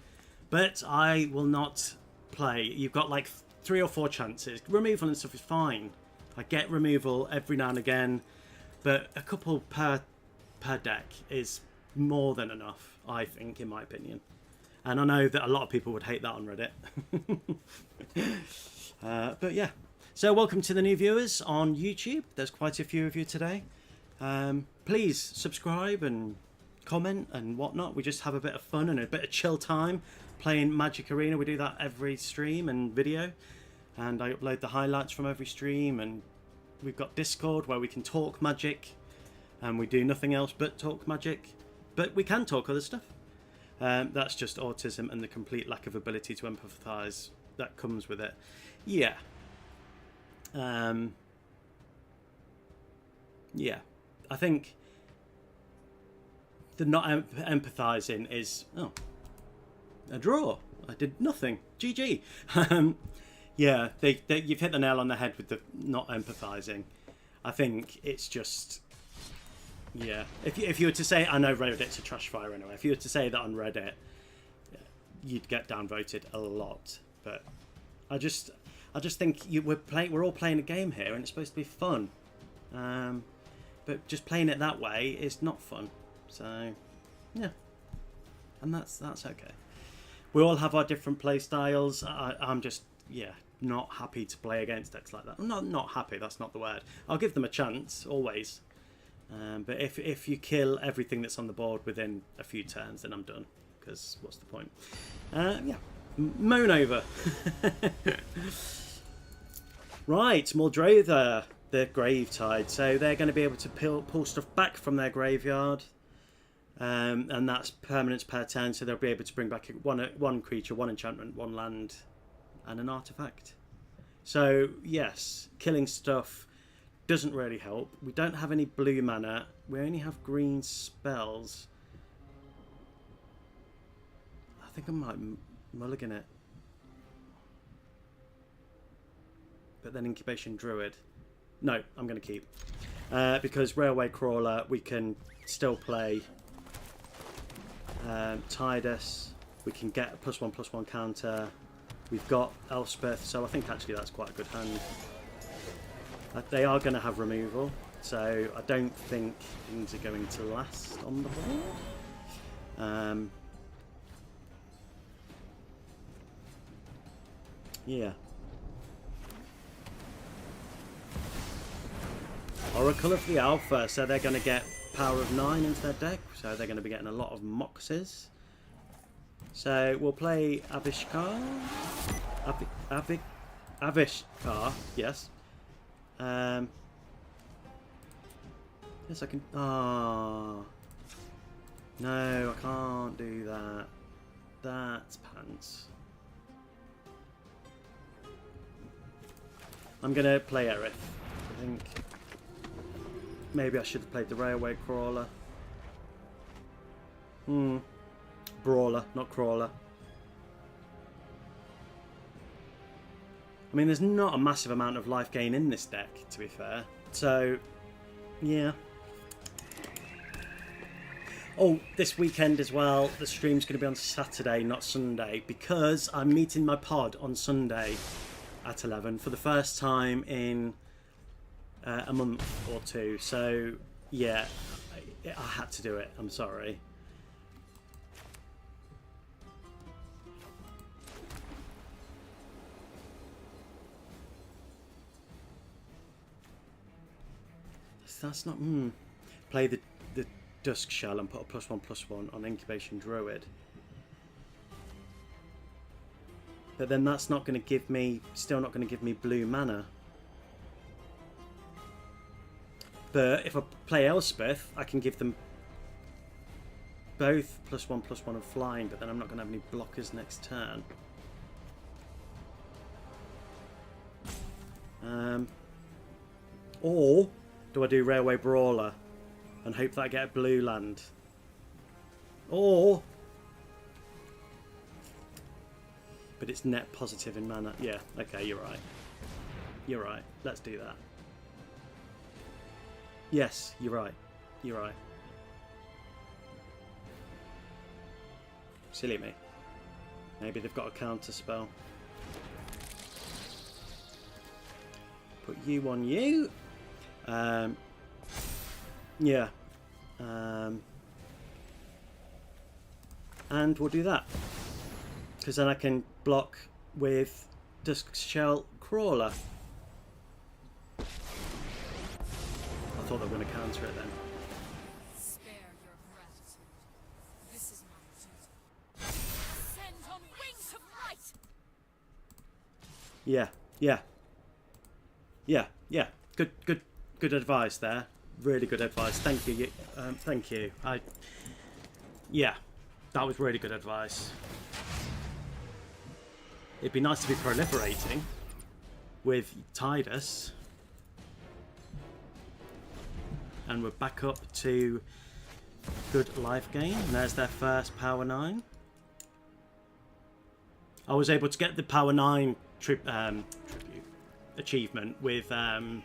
But I will not play. You've got like 3 or 4 chances. Removal and stuff is fine. I get removal every now and again, but a couple per deck is more than enough, I think, in my opinion. And I know that a lot of people would hate that on Reddit. But yeah. So welcome to the new viewers on YouTube. There's quite a few of you today. Please subscribe and comment and whatnot. We just have a bit of fun and a bit of chill time playing Magic Arena. We do that every stream and video. And I upload the highlights from every stream. And we've got Discord where we can talk Magic. And we do nothing else but talk Magic. But we can talk other stuff. That's just autism and the complete lack of ability to empathise that comes with it. Yeah. Yeah. I think the not empathising is... Oh. A draw. I did nothing. GG. Yeah, you've hit the nail on the head with the not empathising. I think it's just... Yeah, if you were to say, I know Reddit's a trash fire anyway. If you were to say that on Reddit, you'd get downvoted a lot. But I just think we're all playing a game here, and it's supposed to be fun. But just playing it that way is not fun. So yeah, and that's okay. We all have our different play styles. I'm just not happy to play against decks like that. I'm not happy. That's not the word. I'll give them a chance always. But if you kill everything that's on the board within a few turns, then I'm done. Because what's the point? Yeah. Moan over. Right, Muldrotha, the Gravetide. So they're going to be able to pull stuff back from their graveyard. And that's permanents per turn. So they'll be able to bring back one creature, one enchantment, one land, and an artifact. So, yes, killing stuff doesn't really help. We don't have any blue mana. We only have green spells. I think I might mulligan it. But then Incubation Druid. No, I'm going to keep. Because Railway Crawler, we can still play Tidus. We can get a +1/+1 counter. We've got Elspeth, so I think actually that's quite a good hand. They are going to have removal, so I don't think things are going to last on the board. Yeah. Oracle of the Alpha, so they're going to get Power of 9 into their deck, so they're going to be getting a lot of Moxes. So we'll play Avishkar. Avishkar, yes. Yes, I can. Ah, no, I can't do that. That's pants. I'm gonna play Aerith. I think maybe I should have played the Railway Crawler. Brawler, not Crawler. I mean, there's not a massive amount of life gain in this deck, to be fair. So, yeah. Oh, this weekend as well, the stream's going to be on Saturday, not Sunday, because I'm meeting my pod on Sunday at 11 for the first time in a month or two. So, yeah, I had to do it. I'm sorry. That's not... Play the Dusk Shell and put a +1/+1 on Incubation Druid. But then that's not going to give me... Still not going to give me blue mana. But if I play Elspeth, I can give them both +1/+1 of flying, but then I'm not going to have any blockers next turn. Or do I do Railway Brawler and hope that I get a blue land? Or... But it's net positive in mana. Yeah, okay, you're right. You're right. Let's do that. Yes, you're right. You're right. Silly me. Maybe they've got a counter spell. Put you on you. Yeah. And we'll do that. Because then I can block with Dusk Shell Crawler. I thought they were going to counter it then. Spare your gratitude. This is my duty. Send on wings of light. Yeah. Good advice there. Really good advice. Thank you. Thank you. Yeah, that was really good advice. It'd be nice to be proliferating with Tidus. And we're back up to good life gain. And there's their first power 9. I was able to get the power 9 tribute achievement with and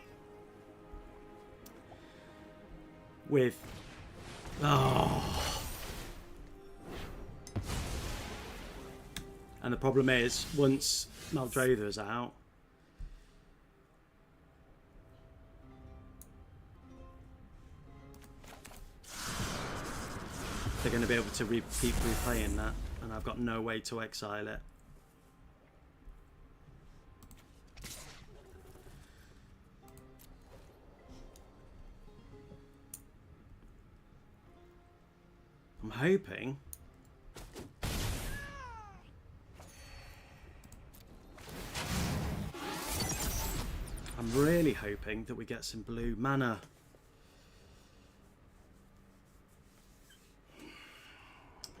the problem is once Maldrotha's out, they're going to be able to keep replaying that, and I've got no way to exile it. I'm hoping I'm really hoping that we get some blue mana.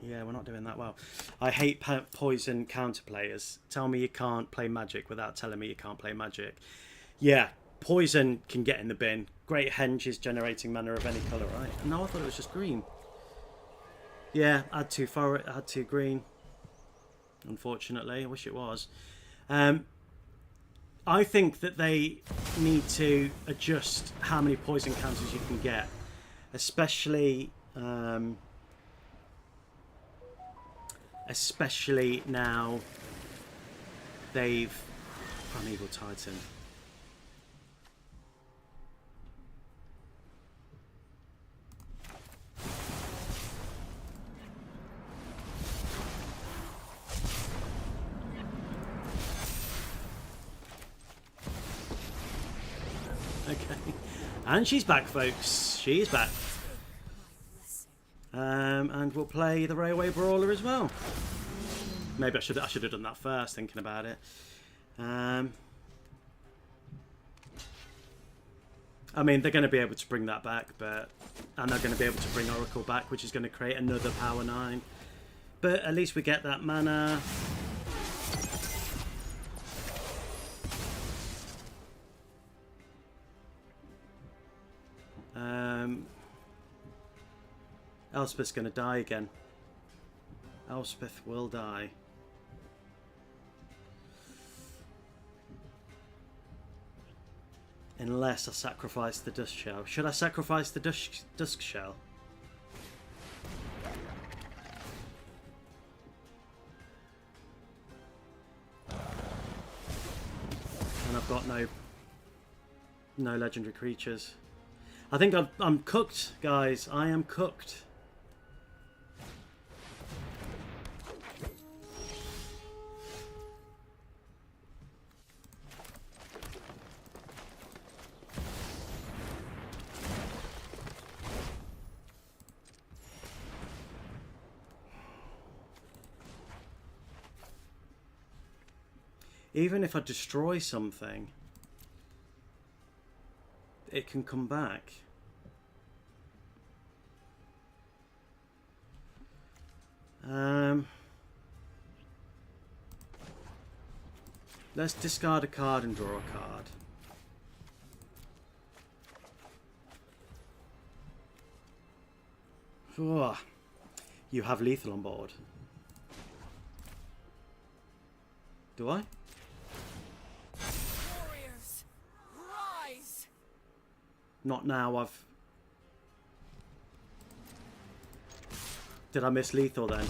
Yeah, we're not doing that well. I hate poison counter players. Tell me you can't play magic without telling me you can't play magic. Yeah, poison can get in the bin. Great Henge is generating mana of any colour, right? No, I thought it was just green. Yeah, add 2 forest, add 2 green. Unfortunately, I wish it was. I think that they need to adjust how many poison counters you can get, especially now they've Primeval Titan. Okay, and she's back, folks. She is back. And we'll play the Railway Brawler as well. Maybe I should have done that first, thinking about it. I mean, they're going to be able to bring that back, and they're going to be able to bring Oracle back, which is going to create another power 9. But at least we get that mana. Elspeth's going to die again. Elspeth will die. Unless I sacrifice the Dusk Shell. Should I sacrifice the Dusk Shell? And I've got no legendary creatures. I think I'm cooked, guys. I am cooked. Even if I destroy something, it can come back. Let's discard a card and draw a card. Oh, you have lethal on board. Do I? Warriors, rise! Not now. Did I miss lethal then?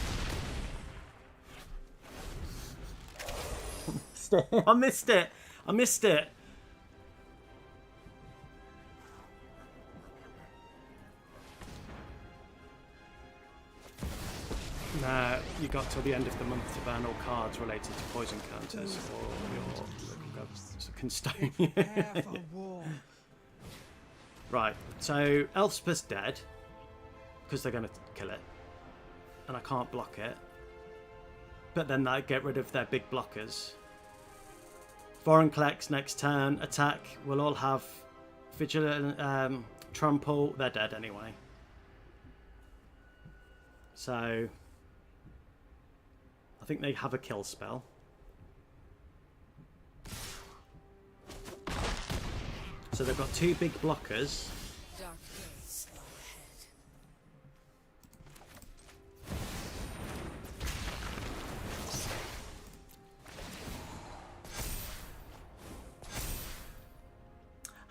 missed it. I missed it. I missed it. Nah, you got till the end of the month to ban all cards related to poison counters or your stone. Right, so Elspeth's dead because they're going to kill it, and I can't block it. But then that get rid of their big blockers. Foreign collects next turn, attack. We'll all have vigilant, trample. They're dead anyway. So I think they have a kill spell. So they've got two big blockers. Dark days lie ahead.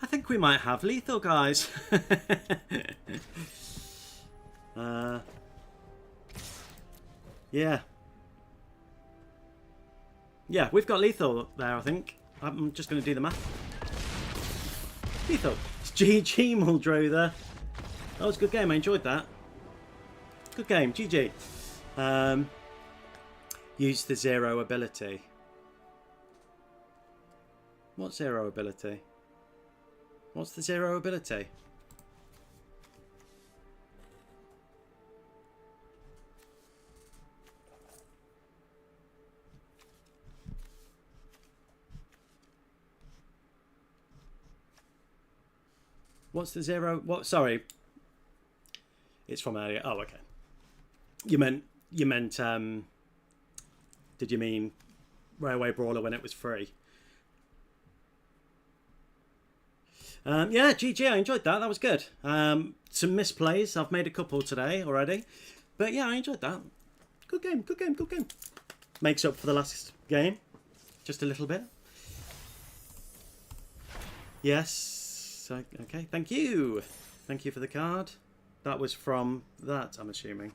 I think we might have lethal, guys. Yeah. Yeah, we've got lethal there, I think. I'm just going to do the math. Lethal. It's GG, Muldrow there. That was a good game. I enjoyed that. Good game. GG. Use the zero ability. What zero ability? What's the zero ability? What's the zero? What? Sorry. It's from earlier. Oh, okay. You meant, did you mean Railway Brawler when it was free? Yeah, GG, I enjoyed that. That was good. Some misplays. I've made a couple today already. But yeah, I enjoyed that. Good game, good game, good game. Makes up for the last game. Just a little bit. Yes. Okay, thank you. Thank you for the card. That was from that, I'm assuming.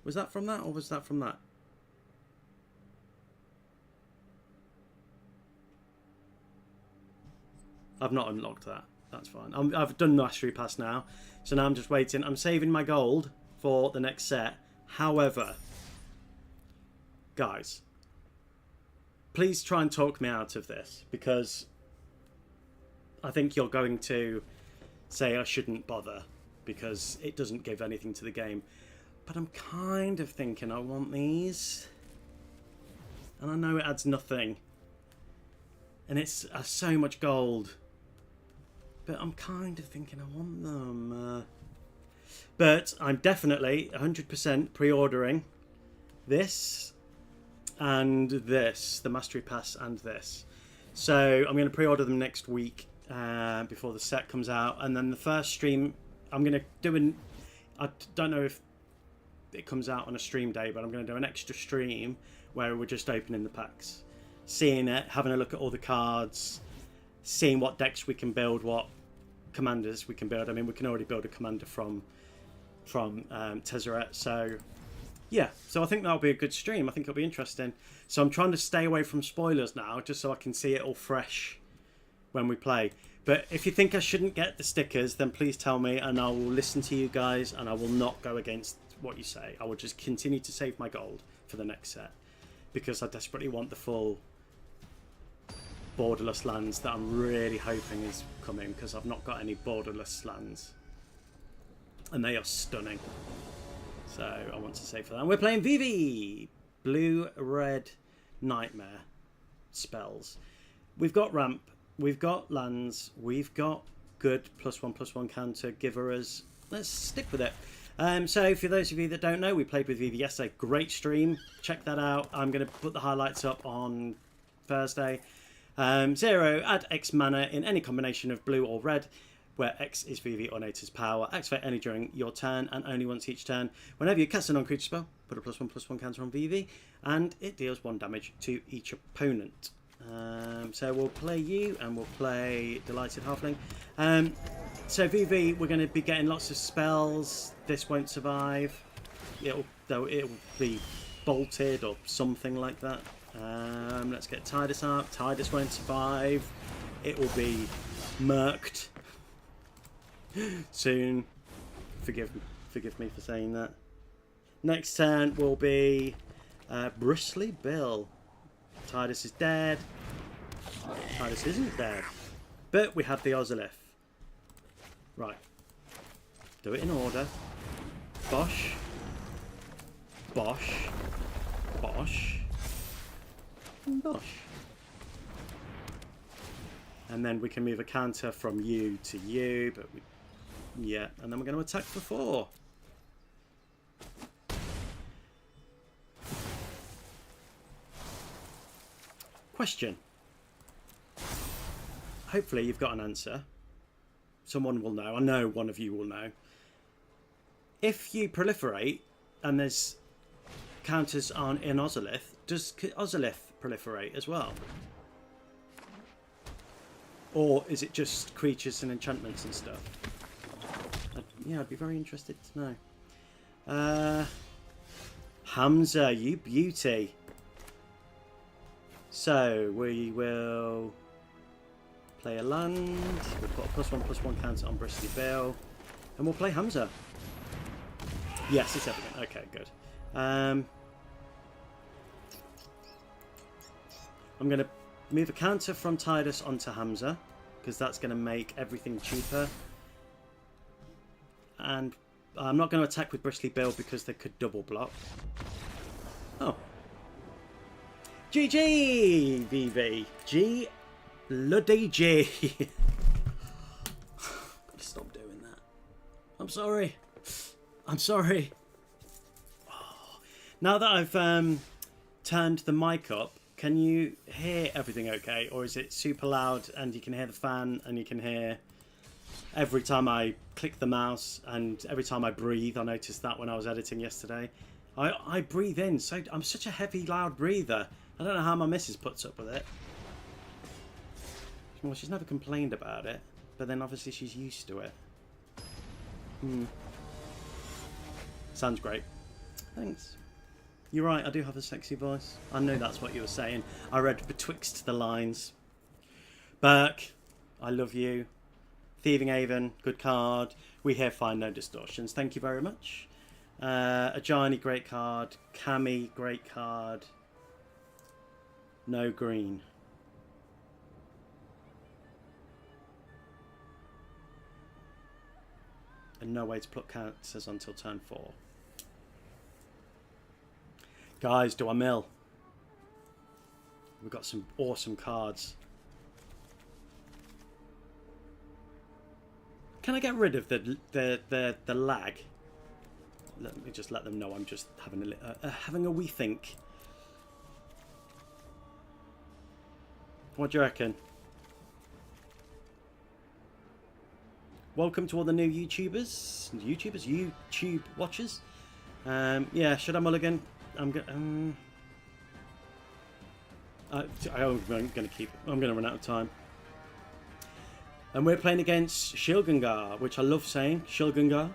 Was that from that or was that from that? I've not unlocked that. That's fine. I've done Mastery Pass now. So now I'm just waiting. I'm saving my gold for the next set. However, guys, please try and talk me out of this, because I think you're going to say I shouldn't bother because it doesn't give anything to the game. But I'm kind of thinking I want these. And I know it adds nothing. And it's so much gold. But I'm kind of thinking I want them. But I'm definitely 100% pre-ordering this and this, the Mastery Pass and this. So I'm going to pre-order them next week before the set comes out. And then the first stream, I'm going to do I don't know if it comes out on a stream day, but I'm going to do an extra stream where we're just opening the packs. Seeing it, having a look at all the cards, seeing what decks we can build, what commanders we can build. I mean, we can already build a commander from Tezzeret, so yeah. So I think that'll be a good stream. I think it'll be interesting. So I'm trying to stay away from spoilers now, just so I can see it all fresh when we play. But if you think I shouldn't get the stickers, then please tell me, and I will listen to you guys, and I will not go against what you say. I will just continue to save my gold for the next set, because I desperately want the full borderless lands that I'm really hoping is coming, because I've not got any borderless lands and they are stunning, so I want to save for that. And we're playing VV blue red nightmare spells. We've got ramp, we've got lands, we've got good +1/+1 counter giverers. Let's stick with it. So for those of you that don't know, we played with VV yesterday. Great stream, check that out. I'm going to put the highlights up on Thursday. 0, add X mana in any combination of blue or red, where X is VV or Nature's power. Activate any during your turn and only once each turn. Whenever you cast a non-creature spell, put a +1/+1 counter on VV, and it deals 1 damage to each opponent. So we'll play you, and we'll play Delighted Halfling. So VV, we're going to be getting lots of spells. This won't survive. It'll be bolted or something like that. Let's get Tidus out. Tidus won't survive. It will be murked soon. Forgive me for saying that. Next turn will be Bristly Bill. Tidus is dead. Tidus isn't dead. But we have the Ozolith. Right. Do it in order. Bosh. Bosh. Bosh. Bosh. And then we can move a counter from you to you, but we... Yeah, and then we're going to attack for 4. Question. Hopefully you've got an answer. Someone will know. I know one of you will know. If you proliferate and there's counters on in Ozolith, does Ozolith proliferate as well? Or is it just creatures and enchantments and stuff? Yeah, I'd be very interested to know. Hamza, you beauty. So we will play a land. We'll put a +1/+1 counter on Bristly Bill, and we'll play Hamza. Yes, it's evident. Okay, good. I'm going to move a counter from Tidus onto Hamza, because that's going to make everything cheaper. And I'm not going to attack with Bristly Bill because they could double block. Oh. GG, VV. G bloody G. Gotta stop doing that. I'm sorry. I'm sorry. Oh. Now that I've turned the mic up, can you hear everything okay? Or is it super loud and you can hear the fan and you can hear every time I click the mouse and every time I breathe? I noticed that when I was editing yesterday. I breathe in, so I'm such a heavy, loud breather. I don't know how my missus puts up with it. Well, she's never complained about it, but then obviously she's used to it. Sounds great. Thanks. You're right, I do have a sexy voice. I knew that's what you were saying. I read betwixt the lines. Burke, I love you. Thieving Haven, good card. We here find no distortions. Thank you very much. Ajani, great card. Kami, great card. No green. And no way to pluck counters until turn 4. Guys, do I mill? We've got some awesome cards. Can I get rid of the lag? Let me just let them know I'm just having a wee think. What do you reckon? Welcome to all the new YouTube watchers. Yeah, should I mulligan? I'm going to keep it. I'm going to run out of time. And we're playing against Shilgungar, which I love saying. Shilgungar.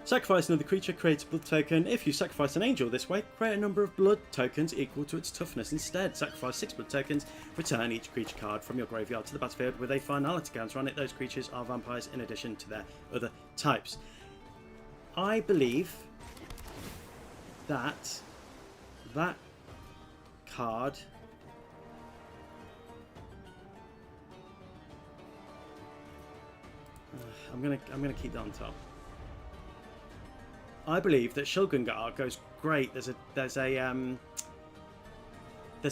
Sacrifice another creature, create a blood token. If you sacrifice an angel this way, create a number of blood tokens equal to its toughness. Instead, sacrifice 6 blood tokens. Return each creature card from your graveyard to the battlefield with a finality counter on it. Those creatures are vampires in addition to their other types. I believe that card I'm gonna keep that on top. I believe that Shilgungar goes great. There's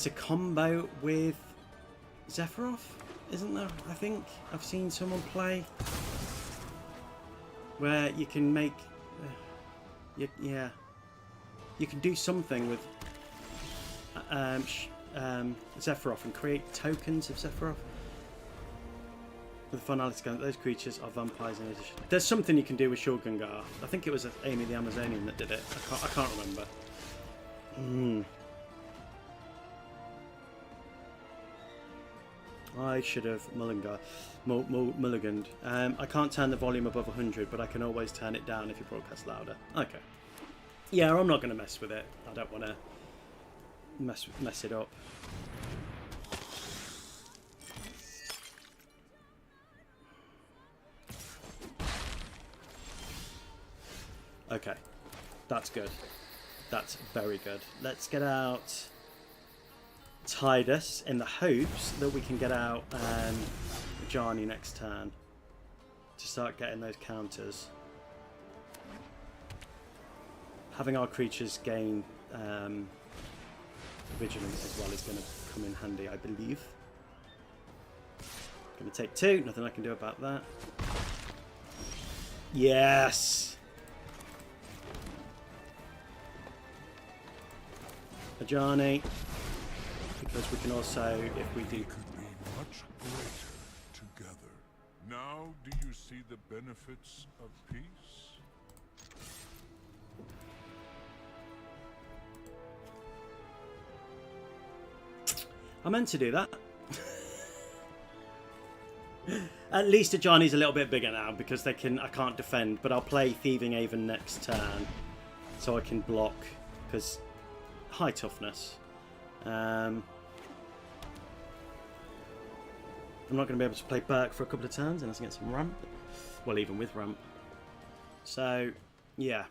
a combo with Sephiroth, isn't there? I think I've seen someone play where you can make yeah, you can do something with Sephiroth and create tokens of Sephiroth. With the finality count, those creatures are vampires in addition. There's something you can do with Shilgungar. I think it was Amy the Amazonian that did it. I can't remember. I should have mulliganed. I can't turn the volume above 100, but I can always turn it down if you broadcast louder. Okay. Yeah, I'm not going to mess with it. I don't want to mess it up. Okay, that's good. That's very good. Let's get out Tidus in the hopes that we can get out Ajani next turn to start getting those counters. Having our creatures gain vigilance as well is going to come in handy, I believe. Going to take 2. Nothing I can do about that. Yes! Ajani, because we can also, if we do... We could be much greater together. Now do you see the benefits of peace? I meant to do that. At least Ajani's a little bit bigger now because I can't defend, but I'll play Thieving Haven next turn so I can block because high toughness. I'm not going to be able to play Burke for a couple of turns unless I get some ramp. Well, even with ramp. So, yeah.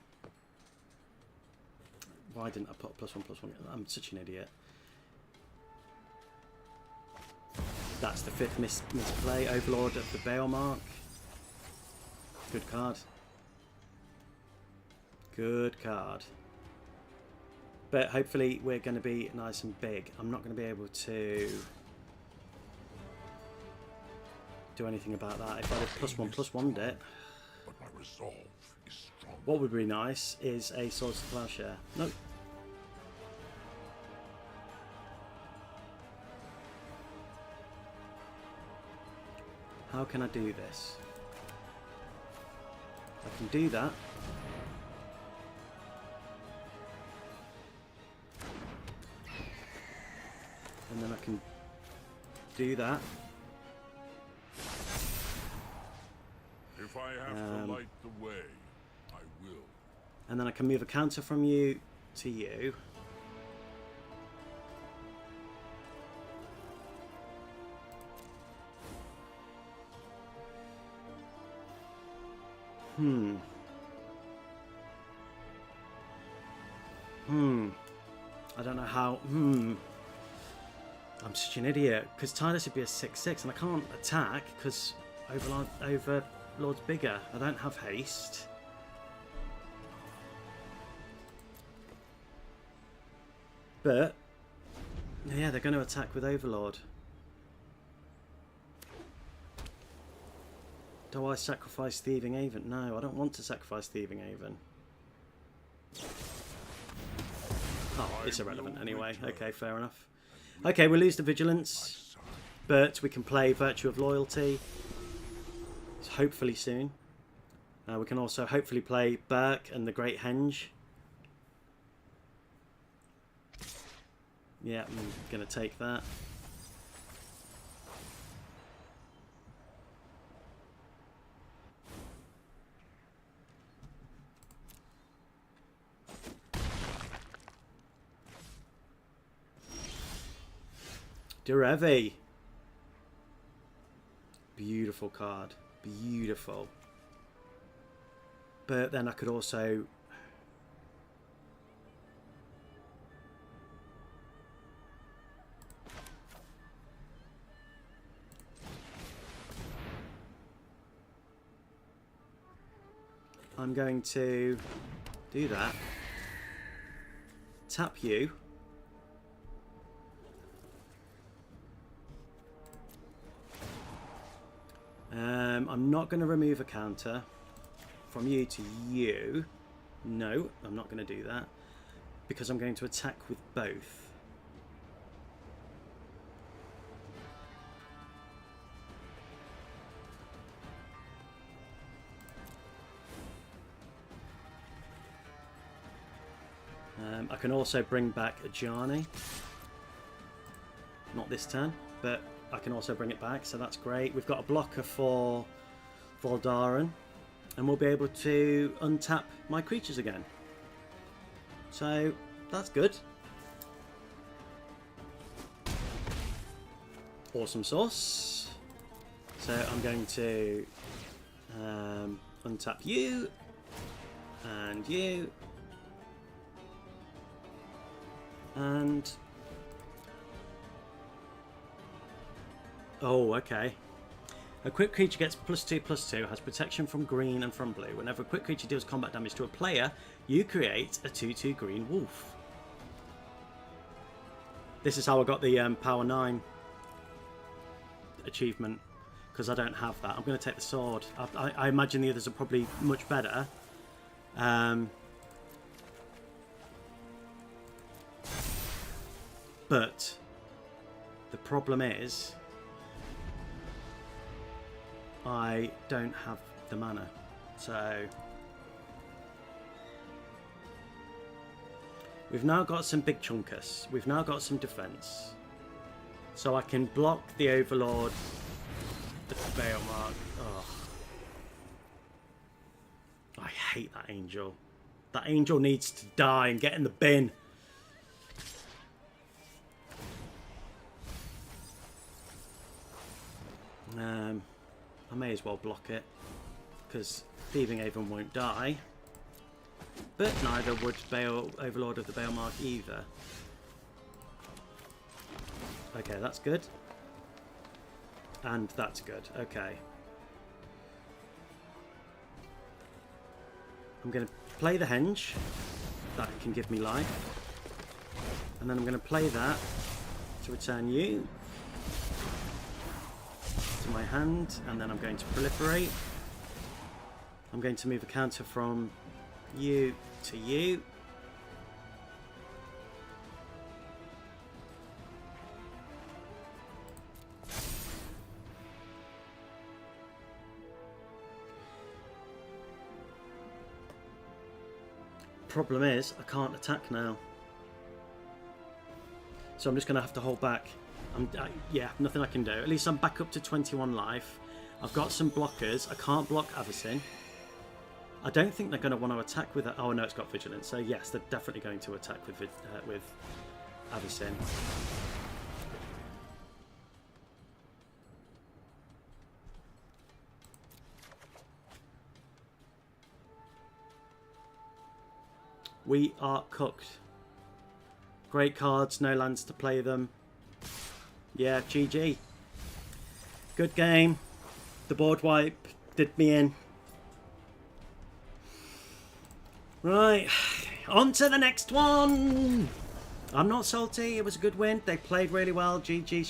Why didn't I put +1/+1? I'm such an idiot. That's the 5th misplay. Overlord of the Baelmark. Good card. Good card. But hopefully we're going to be nice and big. I'm not going to be able to do anything about that. If I had +1/+1'd it, But my resolve is strong. what would be nice is a Swords to Plowshare. Nope. How can I do this? I can do that. And then I can do that. If I have to light the way, I will. And then I can move a counter from you to you. I don't know how. I'm such an idiot because Tidus would be a 6/6 and I can't attack because Overlord's bigger. I don't have haste. But yeah, they're going to attack with Overlord. Do I sacrifice Thieving Haven? No, I don't want to sacrifice Thieving Haven. Oh, it's irrelevant anyway. Okay, fair enough. Okay, we'll lose the Vigilance, but we can play Virtue of Loyalty hopefully soon. We can also hopefully play Burke and the Great Henge. Yeah, I'm going to take that. Derevi. Beautiful card. Beautiful. But then I could also... I'm going to do that. Tap you. I'm not going to remove a counter from you to you. No, I'm not going to do that because I'm going to attack with both. I can also bring back Ajani. Not this turn, but I can also bring it back, so that's great. We've got a blocker for Voldaren, and we'll be able to untap my creatures again. So that's good. Awesome sauce. So I'm going to untap you and you and oh, okay. A quick creature gets +2/+2, has protection from green and from blue. Whenever a quick creature deals combat damage to a player, you create a 2/2 green wolf. This is how I got the Power 9 achievement, because I don't have that. I'm going to take the sword. I imagine the others are probably much better. But the problem is I don't have the mana, so we've now got some big chunkers. We've now got some defense, so I can block the Overlord, the Baelmark. Oh, I hate that angel. That angel needs to die and get in the bin. I may as well block it, because Thieving Haven won't die. But neither would Overlord of the Baelmark either. Okay, that's good. And that's good. Okay. I'm going to play the Henge. That can give me life. And then I'm going to play that to return you to my hand, and then I'm going to proliferate. I'm going to move a counter from you to you. Problem is, I can't attack now. So I'm just going to have to hold back. Yeah, nothing I can do. At least I'm back up to 21 life. I've got some blockers. I can't block Avacyn. I don't think they're going to want to attack with... Oh, no, it's got Vigilance. So, yes, they're definitely going to attack with Avacyn. We are cooked. Great cards, no lands to play them. Yeah, GG. Good game. The board wipe did me in. Right, on to the next one. I'm not salty. It was a good win. They played really well. GG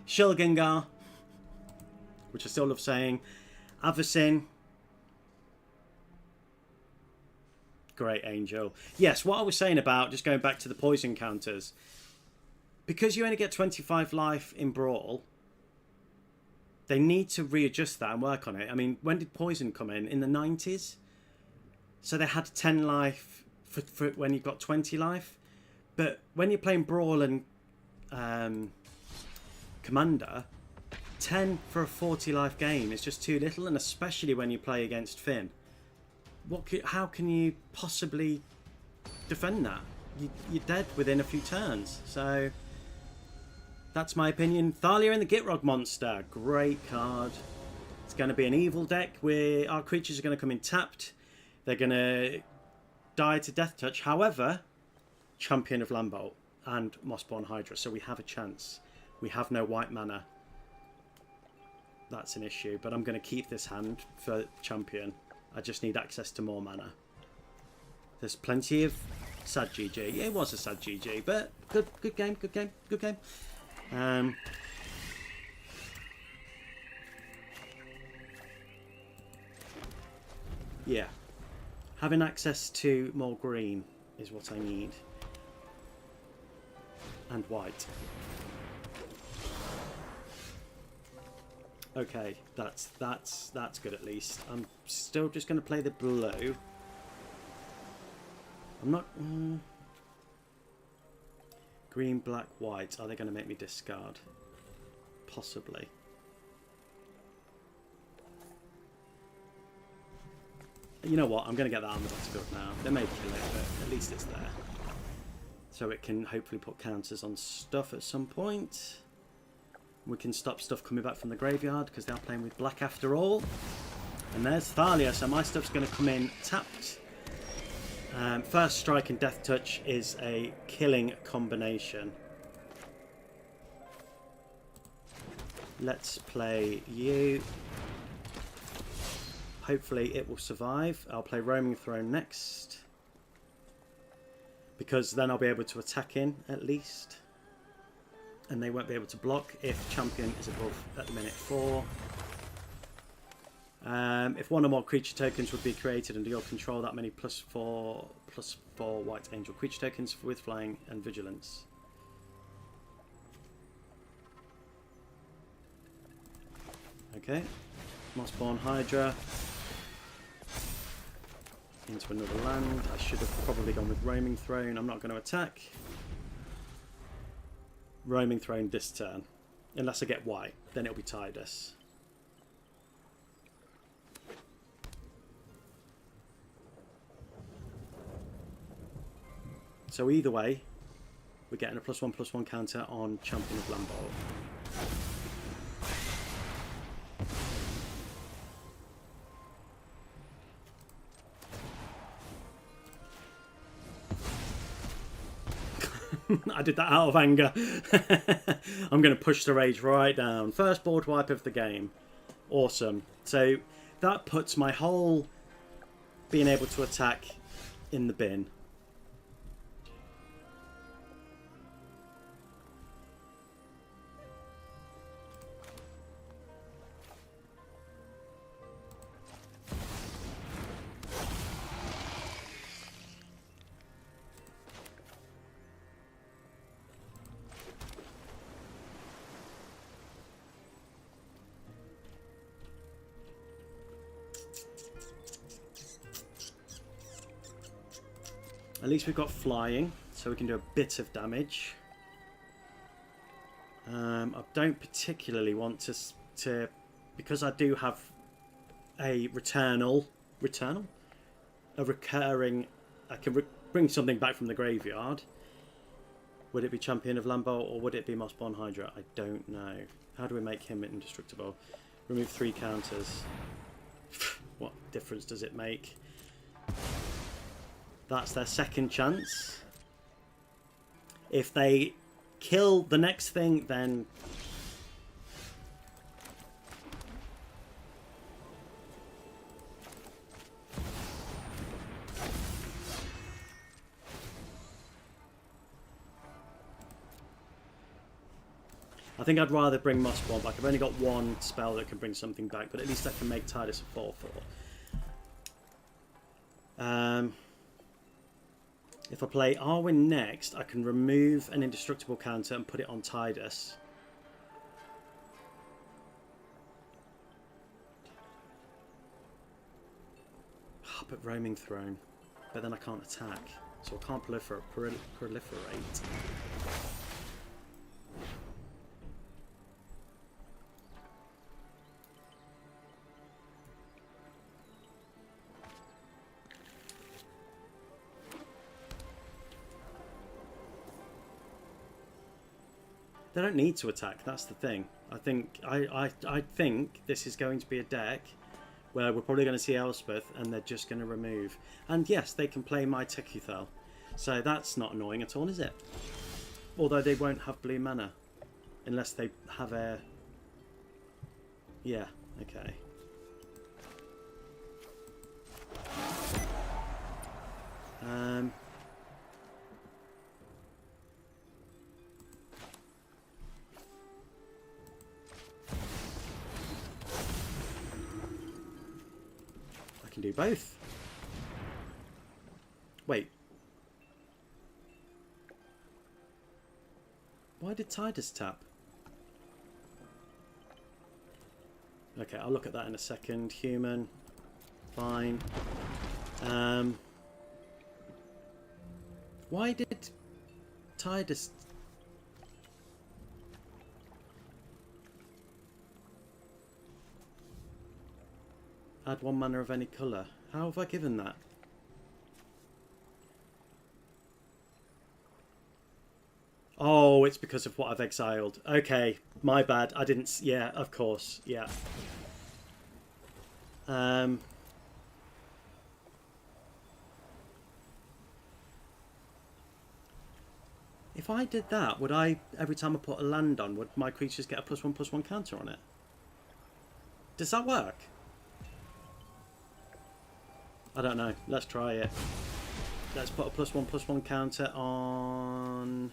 Shilgengar, which I still love saying. Avacyn. Great angel. Yes, what I was saying about just going back to the poison counters. Because you only get 25 life in Brawl, they need to readjust that and work on it. I mean, when did poison come in? In the 90s? So they had 10 life for when you've got 20 life. But when you're playing Brawl and Commander, 10 for a 40 life game is just too little, and especially when you play against Finn. How can you possibly defend that? You're dead within a few turns. So that's my opinion. Thalia and the Gitrog monster. Great card. It's going to be an evil deck where our creatures are going to come in tapped. They're going to die to Death Touch. However, Champion of Lambert and Mossborn Hydra. So we have a chance. We have no white mana. That's an issue. But I'm going to keep this hand for Champion. I just need access to more mana. There's plenty of sad GG. Yeah, it was a sad GG, but good game, good game, good game. Yeah, having access to more green is what I need, and white. Okay, that's good at least. I'm still just going to play the blue. I'm not... Green, black, white. Are they going to make me discard? Possibly. You know what? I'm going to get that armor to go up now. They may kill it, but at least it's there. So it can hopefully put counters on stuff at some point. We can stop stuff coming back from the graveyard because they are playing with black after all. And there's Thalia, so my stuff's going to come in tapped. First Strike and Death Touch is a killing combination. Let's play you. Hopefully it will survive. I'll play Roaming Throne next, because then I'll be able to attack in at least. And they won't be able to block if champion is above at the minute 4. If one or more creature tokens would be created under your control, that many +4/+4 white angel creature tokens with flying and vigilance. Okay, Mossborn Hydra into another land. I should have probably gone with Roaming Throne. I'm not going to attack. Roaming Throne this turn, unless I get white, then it'll be Tidus. So either way, we're getting a +1/+1 counter on Champion of Lambo. I did that out of anger. I'm going to push the rage right down. First board wipe of the game. Awesome. So that puts my whole being able to attack in the bin. At least we've got flying, so we can do a bit of damage. I don't particularly want to because I do have a recurring. I can bring something back from the graveyard. Would it be Champion of Lambo or would it be Mossborn Hydra? I don't know. How do we make him indestructible? Remove 3 counters. What difference does it make? That's their second chance. If they kill the next thing, then I think I'd rather bring Mossborn back. I've only got one spell that can bring something back, but at least I can make Tidus a 4/4. If I play Arwen next, I can remove an indestructible counter and put it on Tidus. Oh, but Roaming Throne. But then I can't attack. So I can't proliferate. They don't need to attack, that's the thing. I think this is going to be a deck where we're probably going to see Elspeth and they're just going to remove. And yes, they can play my Tekuthel. So that's not annoying at all, is it? Although they won't have blue mana. Unless they have a... Yeah, okay. Can do both. Wait. Why did Tidus tap? Okay, I'll look at that in a second. Human. Fine. Why did Tidus... Add 1 mana of any colour. How have I given that? Oh, it's because of what I've exiled. Okay, my bad. I didn't... Yeah, of course. Yeah. If I did that, would I... Every time I put a land on, would my creatures get a +1/+1 counter on it? Does that work? I don't know. Let's try it. Let's put a +1/+1 counter on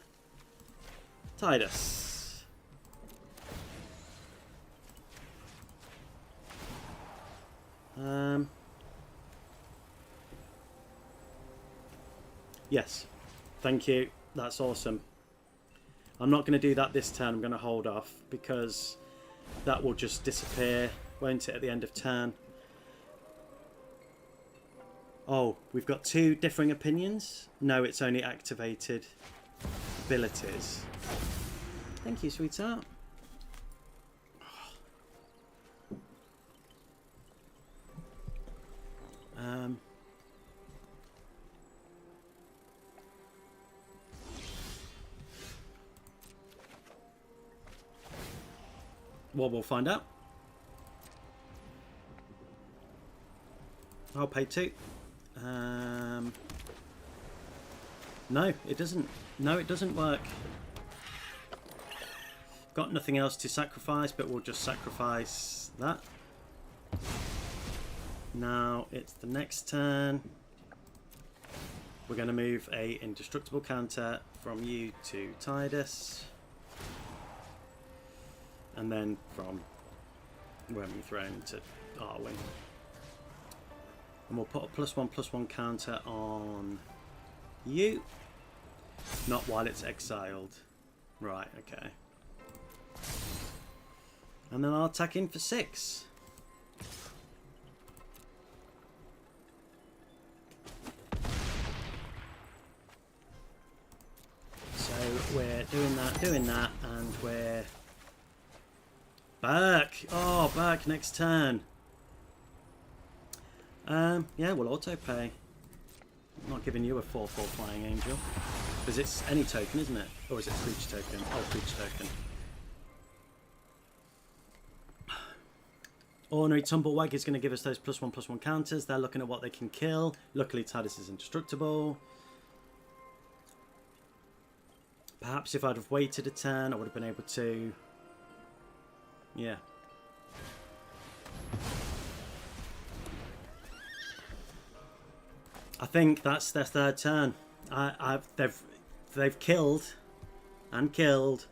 Tidus. Yes. Thank you. That's awesome. I'm not going to do that this turn. I'm going to hold off because that will just disappear, won't it, at the end of turn? Oh, we've got 2 differing opinions? No, it's only activated abilities. Thank you, sweetheart. Well, we'll find out. I'll pay 2. No, it doesn't. No, it doesn't work. Got nothing else to sacrifice, but we'll just sacrifice that. Now it's the next turn. We're going to move a indestructible counter from you to Tidus. And then from Wormy Throne to Arwen. And we'll put a +1/+1 counter on you. Not while it's exiled. Right, okay. And then I'll attack in for 6. So we're doing that, and we're back. Oh, back next turn. Yeah, we'll auto pay. I'm not giving you a 4/4 flying angel because it's any token, isn't it? Or is it creature token? Oh, creature token. Ordinary Tumblewag is going to give us those +1/+1 counters. They're looking at what they can kill. Luckily, Tidus is indestructible. Perhaps if I'd have waited a turn, I would have been able to... Yeah. I think that's their 3rd turn. They've killed and killed,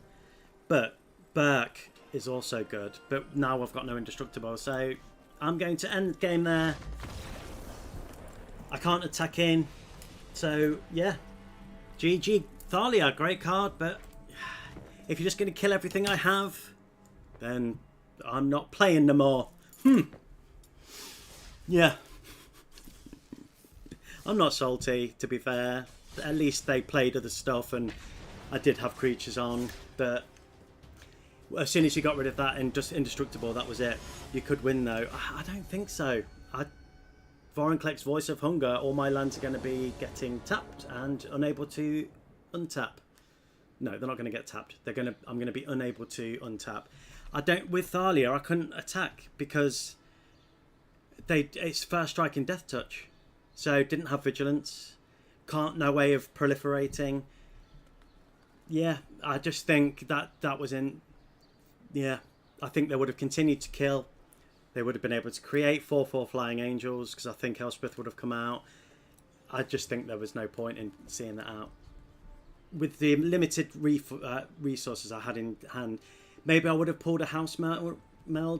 but Burke is also good. But now I've got no indestructible, so I'm going to end game there. I can't attack in, so yeah. GG Thalia, great card, but if you're just going to kill everything I have, then I'm not playing no more. Yeah. I'm not salty, to be fair. At least they played other stuff and I did have creatures on, but as soon as you got rid of that and just indestructible, that was it. You could win though. I don't think so. Vorinclex Voice of Hunger, all my lands are going to be getting tapped and unable to untap. No, they're not going to get tapped. I'm going to be unable to untap. With Thalia, I couldn't attack because it's first strike and death touch. So didn't have vigilance. No way of proliferating. Yeah, I just think that was in... Yeah, I think they would have continued to kill. They would have been able to create 4/4 flying angels because I think Elspeth would have come out. I just think there was no point in seeing that out. With the limited resources I had in hand, maybe I would have pulled a house meld.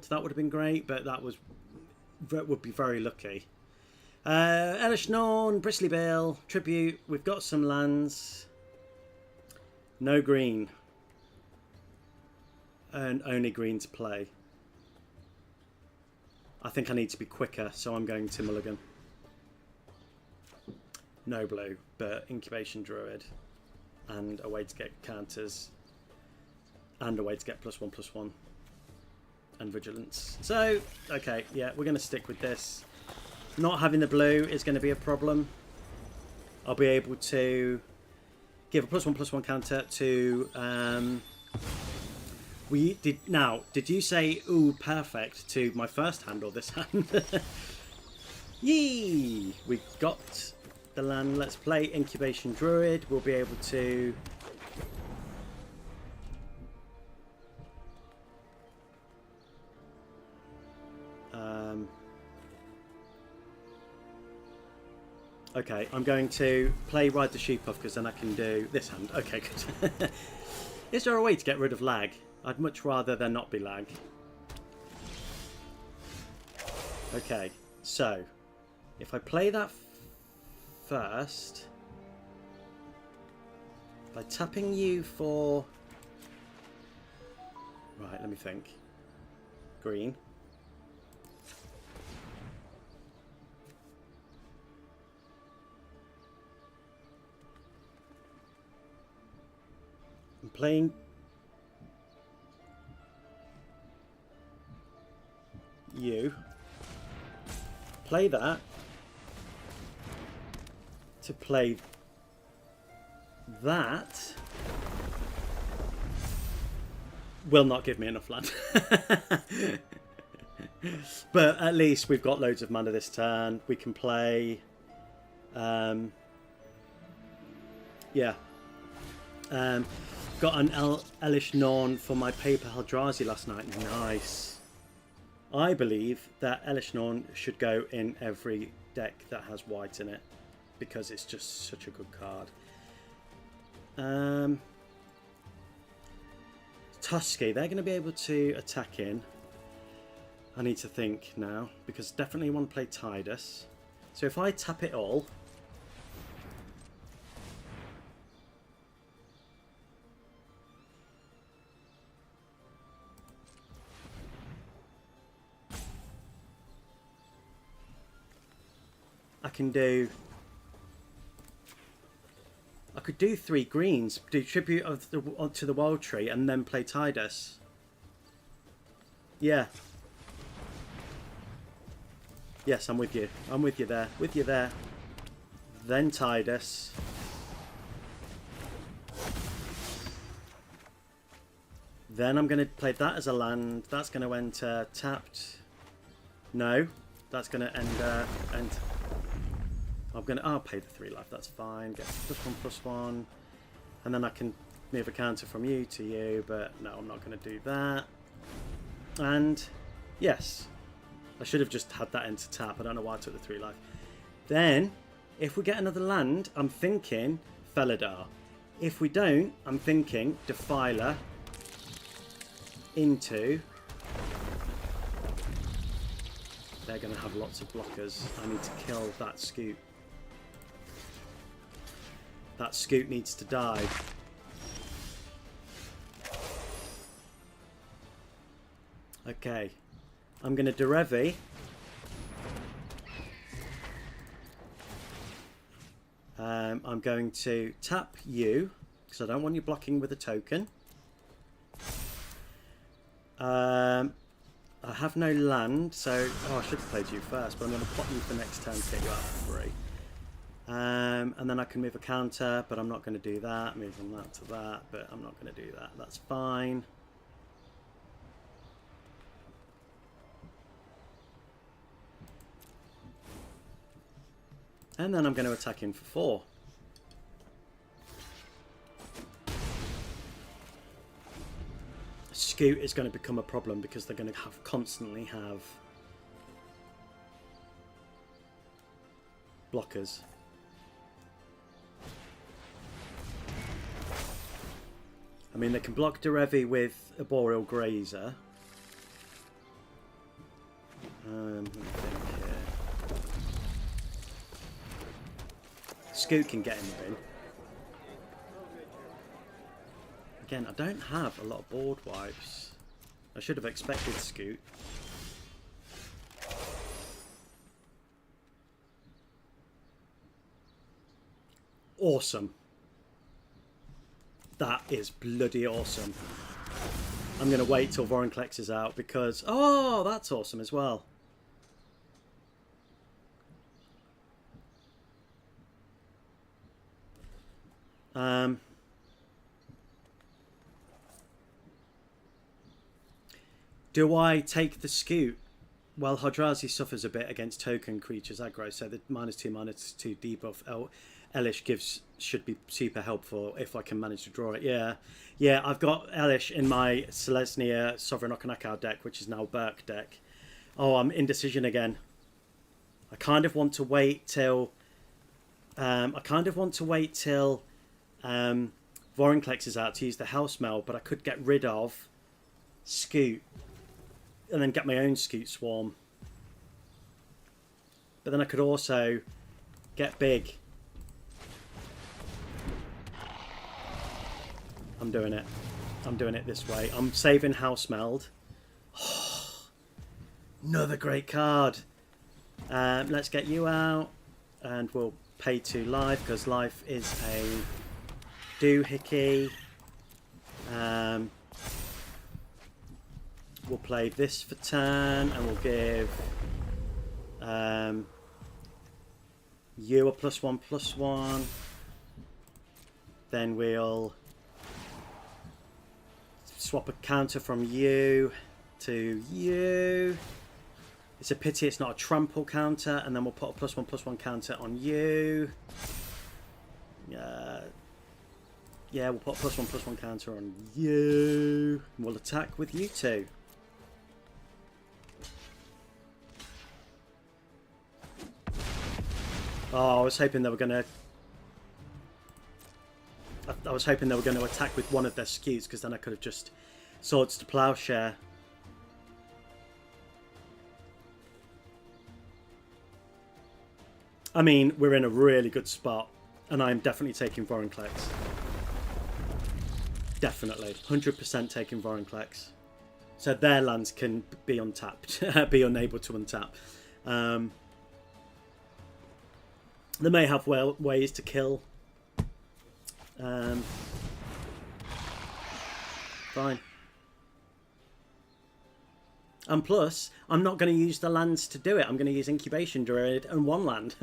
That would have been great, but that would be very lucky. Elesh, Norn, Bristly Bill, Tribute. We've got some lands. No green. And only green to play. I think I need to be quicker, so I'm going to Mulligan. No blue, but Incubation Druid. And a way to get counters. And a way to get +1/+1. And Vigilance. So, okay, yeah, we're going to stick with this. Not having the blue is going to be a problem. I'll be able to give a +1/+1 counter to... we did now. Did you say ooh perfect to my first hand or this hand? Yee! We got the land. Let's play Incubation Druid. We'll be able to. Okay, I'm going to play Ride the Sheep off because then I can do this hand. Okay, good. Is there a way to get rid of lag? I'd much rather there not be lag. Okay, so if I play that first, by tapping you for... Right, let me think. Green. I'm playing... you. Play that. To play that. Will not give me enough land. But at least we've got loads of mana this turn. We can play... yeah. Got an Elesh Norn for my paper Eldrazi last night. Nice. I believe that Elesh Norn should go in every deck that has white in it because it's just such a good card. Tusky, they're going to be able to attack in. I need to think now because definitely want to play Tidus. So if I tap it all... I could do 3 greens, do tribute to the Wild Tree, and then play Tidus. Yeah. Yes, I'm with you. I'm with you there. With you there. Then Tidus. Then I'm going to play that as a land. That's going to enter tapped. No. That's going to end. I'll pay the 3 life. That's fine. Get +1/+1, and then I can move a counter from you to you. But no, I'm not going to do that. And yes, I should have just had that into tap. I don't know why I took the 3 life. Then, if we get another land, I'm thinking Felidar. If we don't, I'm thinking Defiler into. They're going to have lots of blockers. I need to kill that Scoot. That Scoot needs to die. Okay. I'm going to Derevi. I'm going to tap you, because I don't want you blocking with a token. I have no land, so... Oh, I should have played you first, but I'm going to plot you for next turn to get you out for free. And then I can move a counter, but I'm not going to do that. Move from that to that, but I'm not going to do that. That's fine. And then I'm going to attack him for 4. Scoot is going to become a problem because they're going to constantly have blockers. I mean, they can block Derevi with a Boreal Grazer. Let me think here. Scoot can get in the bin. Again, I don't have a lot of board wipes. I should have expected Scoot. Awesome. That is bloody awesome. I'm going to wait till Vorinclex is out because... Oh, that's awesome as well. Do I take the Scoot? Well, Eldrazi suffers a bit against token creatures aggro, so the -2/-2 debuff Elesh should be super helpful if I can manage to draw it. Yeah, I've got Elesh in my Selesnya Sovereign Okanakau deck, which is now Burke deck. Oh, I'm indecision again. I kind of want to wait till Vorinclex is out to use the House Meld, but I could get rid of Scoot and then get my own Scoot Swarm. But then I could also get big. I'm doing it. I'm doing it this way. I'm saving House Meld. Oh, another great card. Let's get you out. And we'll pay 2 life, because life is a doohickey. We'll play this for turn, and we'll give you a +1/+1. Then we'll swap a counter from you to you. It's a pity it's not a trample counter, and then we'll put a +1/+1 counter on you. Yeah, we'll put a +1/+1 counter on you. And we'll attack with you two. Oh, I was hoping they were going to... I was hoping they were going to attack with one of their Scutes, because then I could have just Swords to Plowshare. I mean, we're in a really good spot, and I'm definitely taking Vorinclex. Definitely. 100% taking Vorinclex. So their lands can be untapped, be unable to untap. They may have ways to kill. Fine. And plus, I'm not going to use the lands to do it. I'm going to use Incubation Druid and 1 land.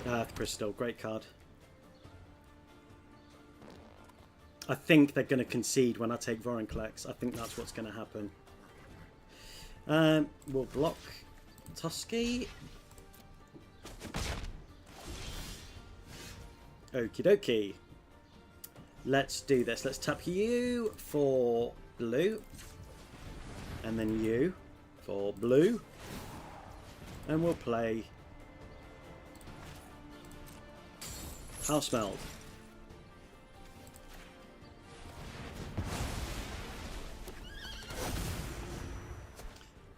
Earth Crystal, great card. I think they're going to concede when I take Vorinclex. I think that's what's going to happen. We'll block Tusky. Okie dokie. Let's do this. Let's tap you for blue. And then you for blue. And we'll play House Meld.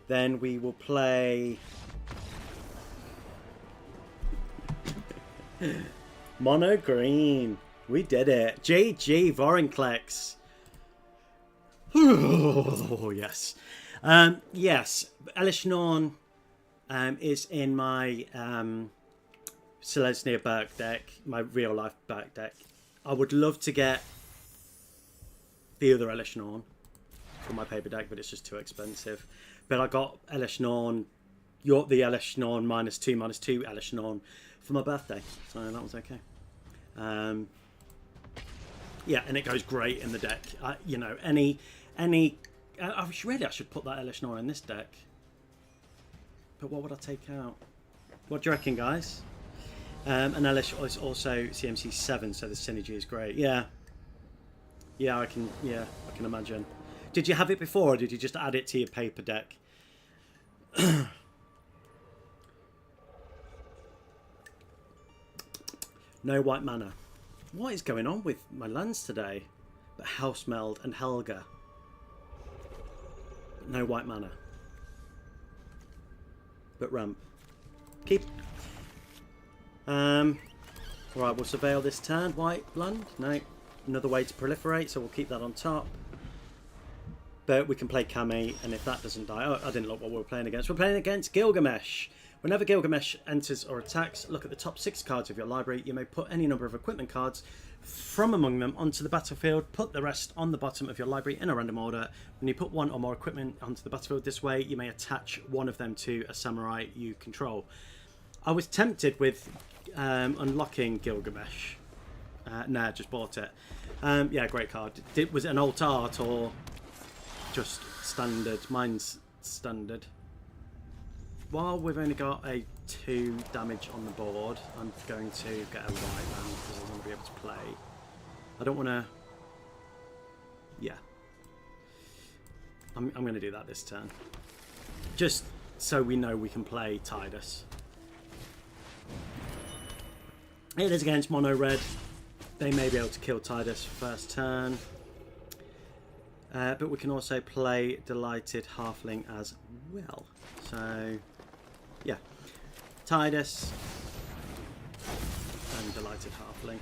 Then we will play Mono Green. We did it. GG Vorinclex. Oh, yes. Yes, Elesh Norn is in my Selesnya Burke deck, my real life Burke deck. I would love to get the other Elesh Norn for my paper deck, but it's just too expensive. But I got Elesh Norn, the Elesh Norn -2/-2 Elesh Norn for my birthday, so that was okay. Yeah, and it goes great in the deck. You know, I should put that Elesh Norn in this deck. But what would I take out? What do you reckon, guys? And Elesh is also CMC 7, so the synergy is great. Yeah, I can imagine. Did you have it before, or did you just add it to your paper deck? No white mana. What is going on with my lands today? But House Meld and Helga. But no white mana. But ramp. Keep. Right, we'll surveil this turn. White land. No. Another way to proliferate, so we'll keep that on top. But we can play Kami, and if that doesn't die... Oh, I didn't look what we were playing against. We're playing against Gilgamesh. Whenever Gilgamesh enters or attacks, look at the top 6 cards of your library. You may put any number of equipment cards from among them onto the battlefield. Put the rest on the bottom of your library in a random order. When you put 1 or more equipment onto the battlefield this way, you may attach one of them to a samurai you control. I was tempted with unlocking Gilgamesh. Nah, just bought it. Yeah, great card. Was it an alt art or just standard? Mine's standard. While we've only got a 2 damage on the board, I'm going to get a white land because I want to be able to play. I don't want to... Yeah. I'm going to do that this turn. Just so we know we can play Tidus. It is against mono red. They may be able to kill Tidus first turn. But we can also play Delighted Halfling as well. So, yeah. Tidus and Delighted Halfling.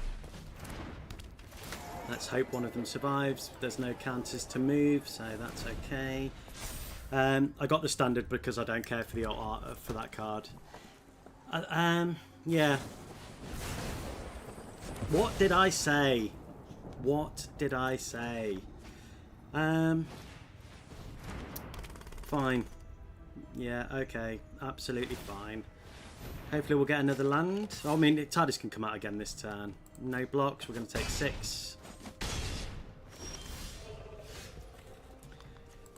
Let's hope one of them survives. There's no counters to move, so that's okay. I got the standard because I don't care for the alt art for that card. Yeah. What did I say? What did I say? Fine. Yeah, okay. Absolutely fine. Hopefully we'll get another land. I mean, Tidus can come out again this turn. No blocks. We're going to take 6.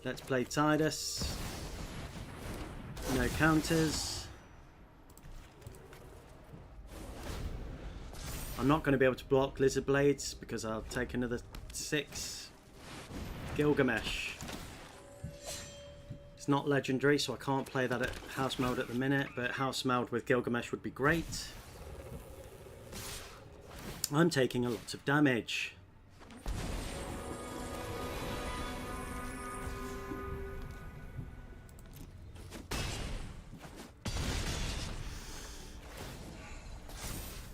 Let's play Tidus. No counters. I'm not going to be able to block Lizard Blades because I'll take another 6. Gilgamesh. It's not legendary, so I can't play that at House Meld at the minute, but House Meld with Gilgamesh would be great. I'm taking a lot of damage.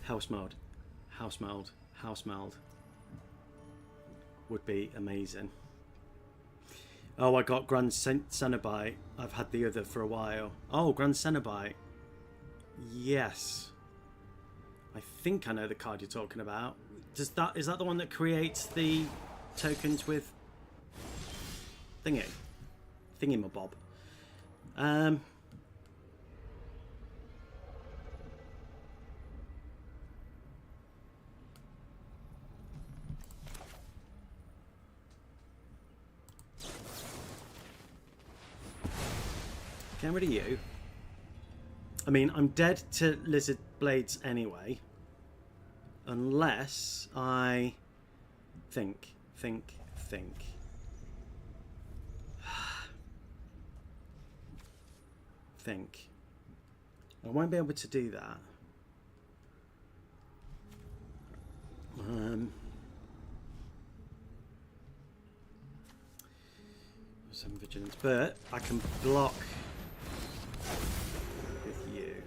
House Meld. House Meld. House Meld. Would be amazing. Oh, I got Grand Cenobite. I've had the other for a while. Oh, Grand Cenobite. Yes. I think I know the card you're talking about. Is that the one that creates the tokens with thingamabob? Get rid of you. I mean, I'm dead to Lizard Blades anyway. Unless I think. Think. I won't be able to do that. Some vigilance, but I can block with you.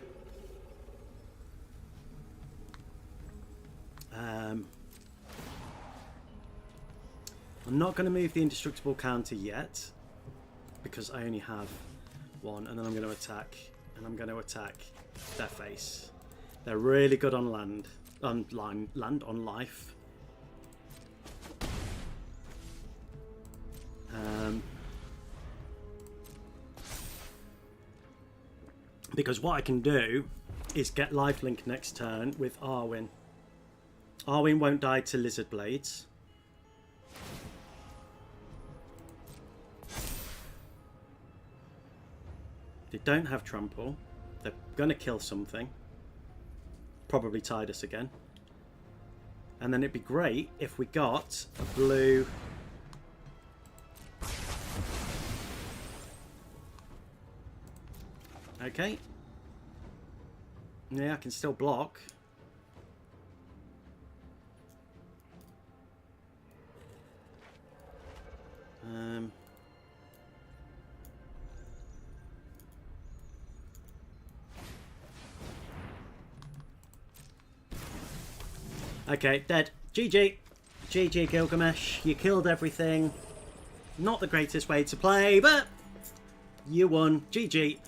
I'm not going to move the indestructible counter yet because I only have 1, and then I'm going to attack, and I'm going to attack their face. They're really good on land, on life. Because what I can do is get lifelink next turn with Arwen. Arwen won't die to Lizard Blades. They don't have trample. They're going to kill something. Probably Tidus again. And then it'd be great if we got a blue... Okay. Yeah, I can still block. Okay, dead. GG. GG, Gilgamesh. You killed everything. Not the greatest way to play, but you won. GG.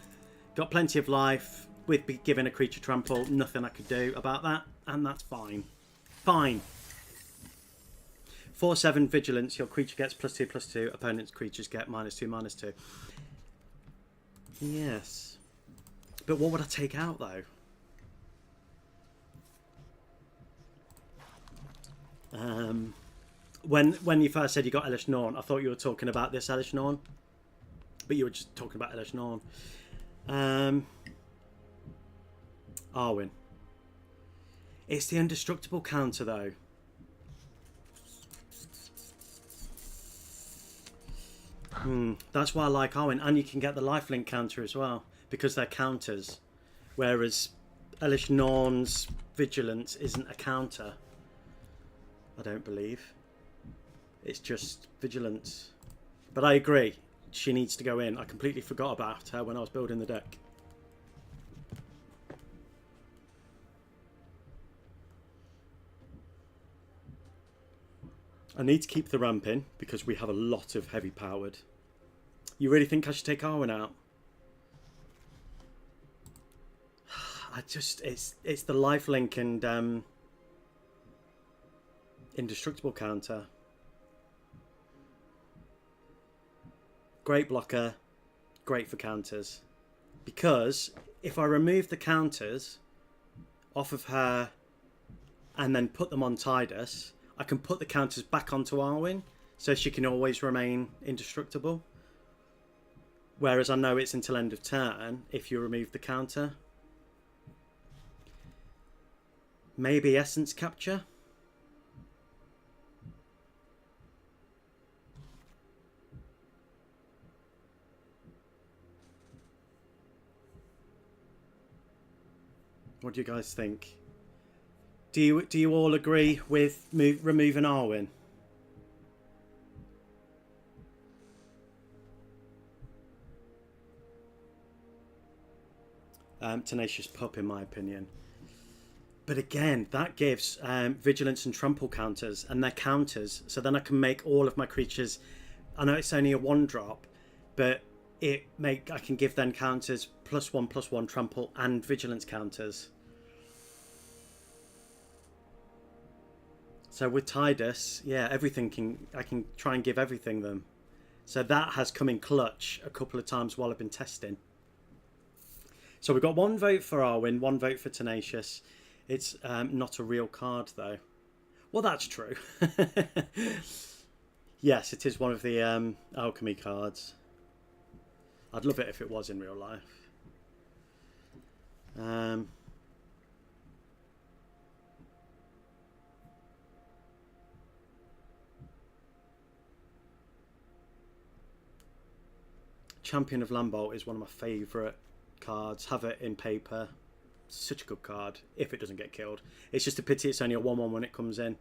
Got plenty of life. With giving a creature trample, nothing I could do about that, and that's fine. Fine. 4/7 vigilance. Your creature gets +2/+2. Opponent's creatures get -2/-2. Yes. But what would I take out though? When you first said you got Elesh Norn, I thought you were talking about this Elesh Norn, but you were just talking about Elesh Norn. Arwen. It's the indestructible counter though. That's why I like Arwen, and you can get the lifelink counter as well because they're counters, whereas Elesh Norn's vigilance isn't a counter. I don't believe. It's just vigilance. But I agree, she needs to go in. I completely forgot about her when I was building the deck. I need to keep the ramp in because we have a lot of heavy powered. You really think I should take Arwen out? It's the lifelink and indestructible counter. Great blocker, great for counters. Because if I remove the counters off of her and then put them on Tidus, I can put the counters back onto Arwen, so she can always remain indestructible. Whereas I know it's until end of turn if you remove the counter. Maybe essence capture? What do you guys think? Do you all agree with removing Arwen? Tenacious Pup, in my opinion. But again, that gives vigilance and trample counters, and they're counters. So then I can make all of my creatures. I know it's only a 1-drop, but I can give them counters +1/+1 trample and vigilance counters. So with Tidus, yeah, I can try and give everything them. So that has come in clutch a couple of times while I've been testing. So we've got 1 vote for Arwen, 1 vote for Tenacious. It's not a real card though. Well, that's true. Yes, it is one of the alchemy cards. I'd love it if it was in real life. Champion of Lambert is one of my favourite cards. Have it in paper. Such a good card if it doesn't get killed. It's just a pity it's only a 1/1 when it comes in.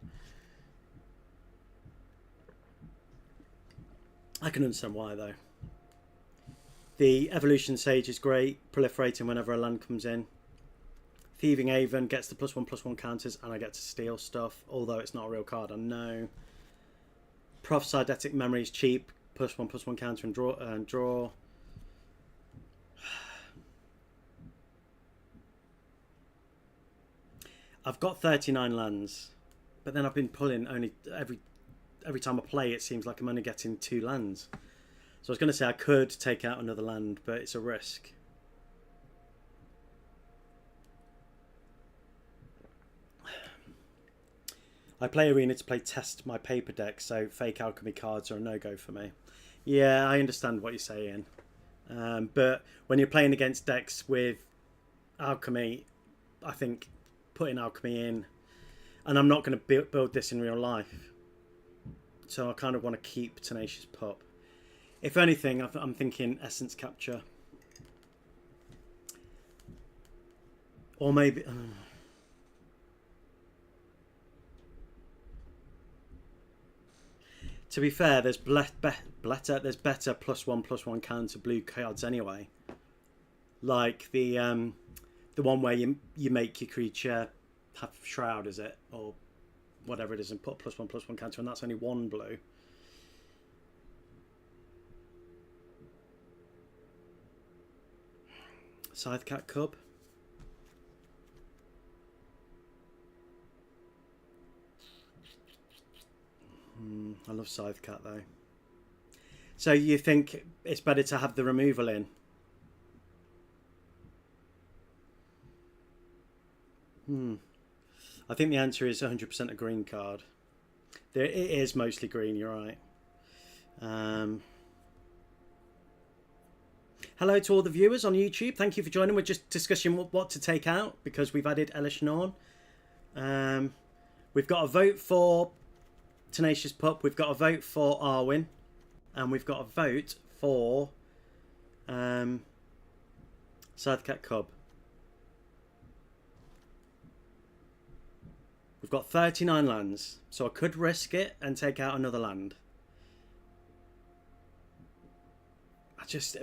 I can understand why though. The Evolution Sage is great, proliferating whenever a land comes in. Thieving Haven gets the +1/+1 counters and I get to steal stuff, although it's not a real card, I know. Prophesidetic Memory is cheap, +1/+1 counter and draw. I've got 39 lands, but then I've been pulling only every time I play. It seems like I'm only getting 2 lands. So I was going to say I could take out another land, but it's a risk. I play Arena to test my paper deck, so fake alchemy cards are a no-go for me. Yeah, I understand what you're saying. But when you're playing against decks with alchemy, I think putting alchemy in, and I'm not going to build this in real life, so I kind of want to keep Tenacious Pup. If anything, I'm thinking essence capture, or maybe to be fair, there's better +1/+1 counter blue cards anyway, like the one where you make your creature have Shroud, is it, or whatever it is, and put +1/+1 counter, and that's only 1 blue. Scythecat Cub. I love Scythecat though. So you think it's better to have the removal in? I think the answer is 100% a green card. It is mostly green, you're right. Hello to all the viewers on YouTube. Thank you for joining. We're just discussing what to take out because we've added Elesh Norn. We've got a vote for Tenacious Pup. We've got a vote for Arwen. And we've got a vote for Sadcat Cub. We've got 39 lands. So I could risk it and take out another land.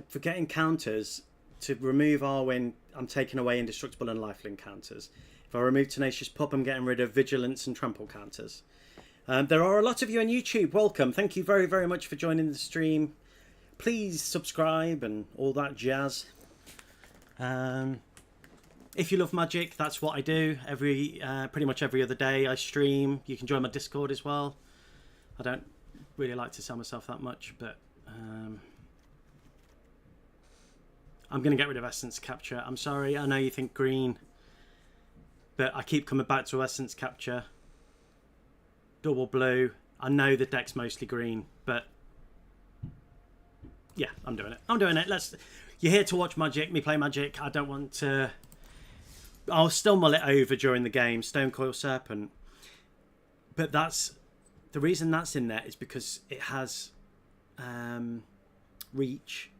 For getting counters, to remove Arwen, I'm taking away Indestructible and Lifelink counters. If I remove Tenacious Pup, I'm getting rid of Vigilance and Trample counters. There are a lot of you on YouTube. Welcome. Thank you very, very much for joining the stream. Please subscribe and all that jazz. If you love Magic, that's what I do. Pretty much every other day I stream. You can join my Discord as well. I don't really like to sell myself that much, but... I'm going to get rid of Essence Capture. I'm sorry, I know you think green, but I keep coming back to Essence Capture. Double blue. I know the deck's mostly green, but yeah, I'm doing it. I'm doing it. You're here to watch Magic, me play Magic. I don't want to... I'll still mull it over during the game. Stonecoil Serpent. But that's... The reason that's in there is because it has reach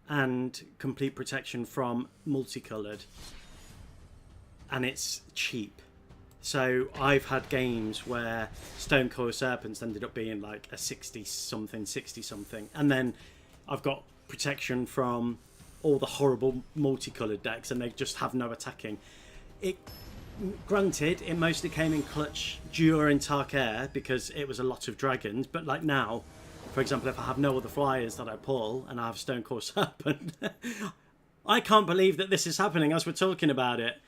and complete protection from multicoloured, and it's cheap. So I've had games where Stonecoil Serpents ended up being like a 60 something, and then I've got protection from all the horrible multicoloured decks and they just have no attacking. Granted, it mostly came in clutch during Tarkir because it was a lot of dragons, but like now, for example, if I have no other flyers that I pull and I have Stonecoil Serpent, I can't believe that this is happening as we're talking about it.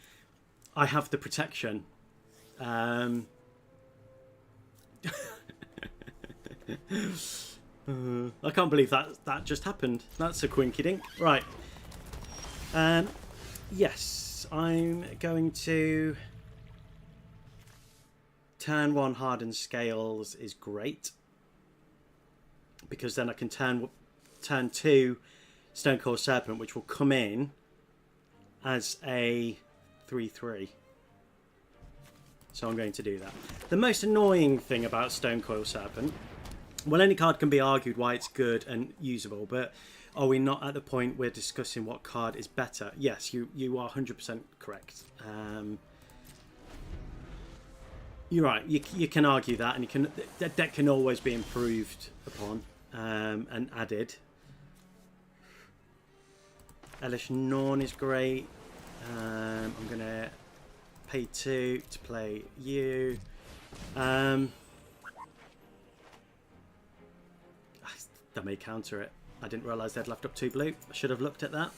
I have the protection. I can't believe that just happened. That's a quinky dink. Right. Yes, I'm going to... Turn 1 Hardened Scales is great, because then I can turn 2 Stonecoil Serpent, which will come in as a 3/3. So I'm going to do that. The most annoying thing about Stonecoil Serpent, well, any card can be argued why it's good and usable, but are we not at the point we're discussing what card is better? Yes, you are 100% correct. You're right. You can argue that, and the deck can always be improved upon and added. Elesh Norn is great. I'm gonna pay 2 to play you. They may counter it. I didn't realise they'd left up 2 blue. I should have looked at that.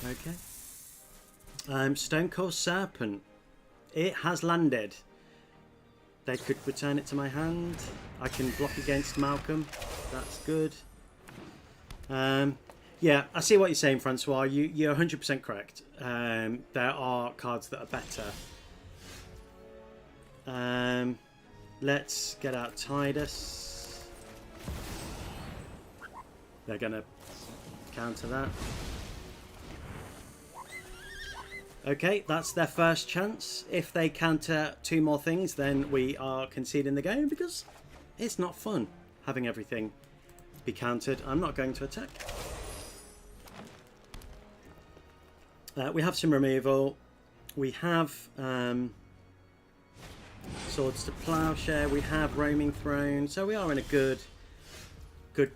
Okay. Stonecoil Serpent. It has landed. They could return it to my hand. I can block against Malcolm. That's good. Yeah, I see what you're saying, Francois. You're 100% correct. There are cards that are better. Let's get out Tidus. They're going to counter that. Okay, that's their first chance. If they counter 2 more things, then we are conceding the game, because it's not fun having everything be countered. I'm not going to attack. We have some removal. We have Swords to Plowshare. We have Roaming Throne. So we are in a good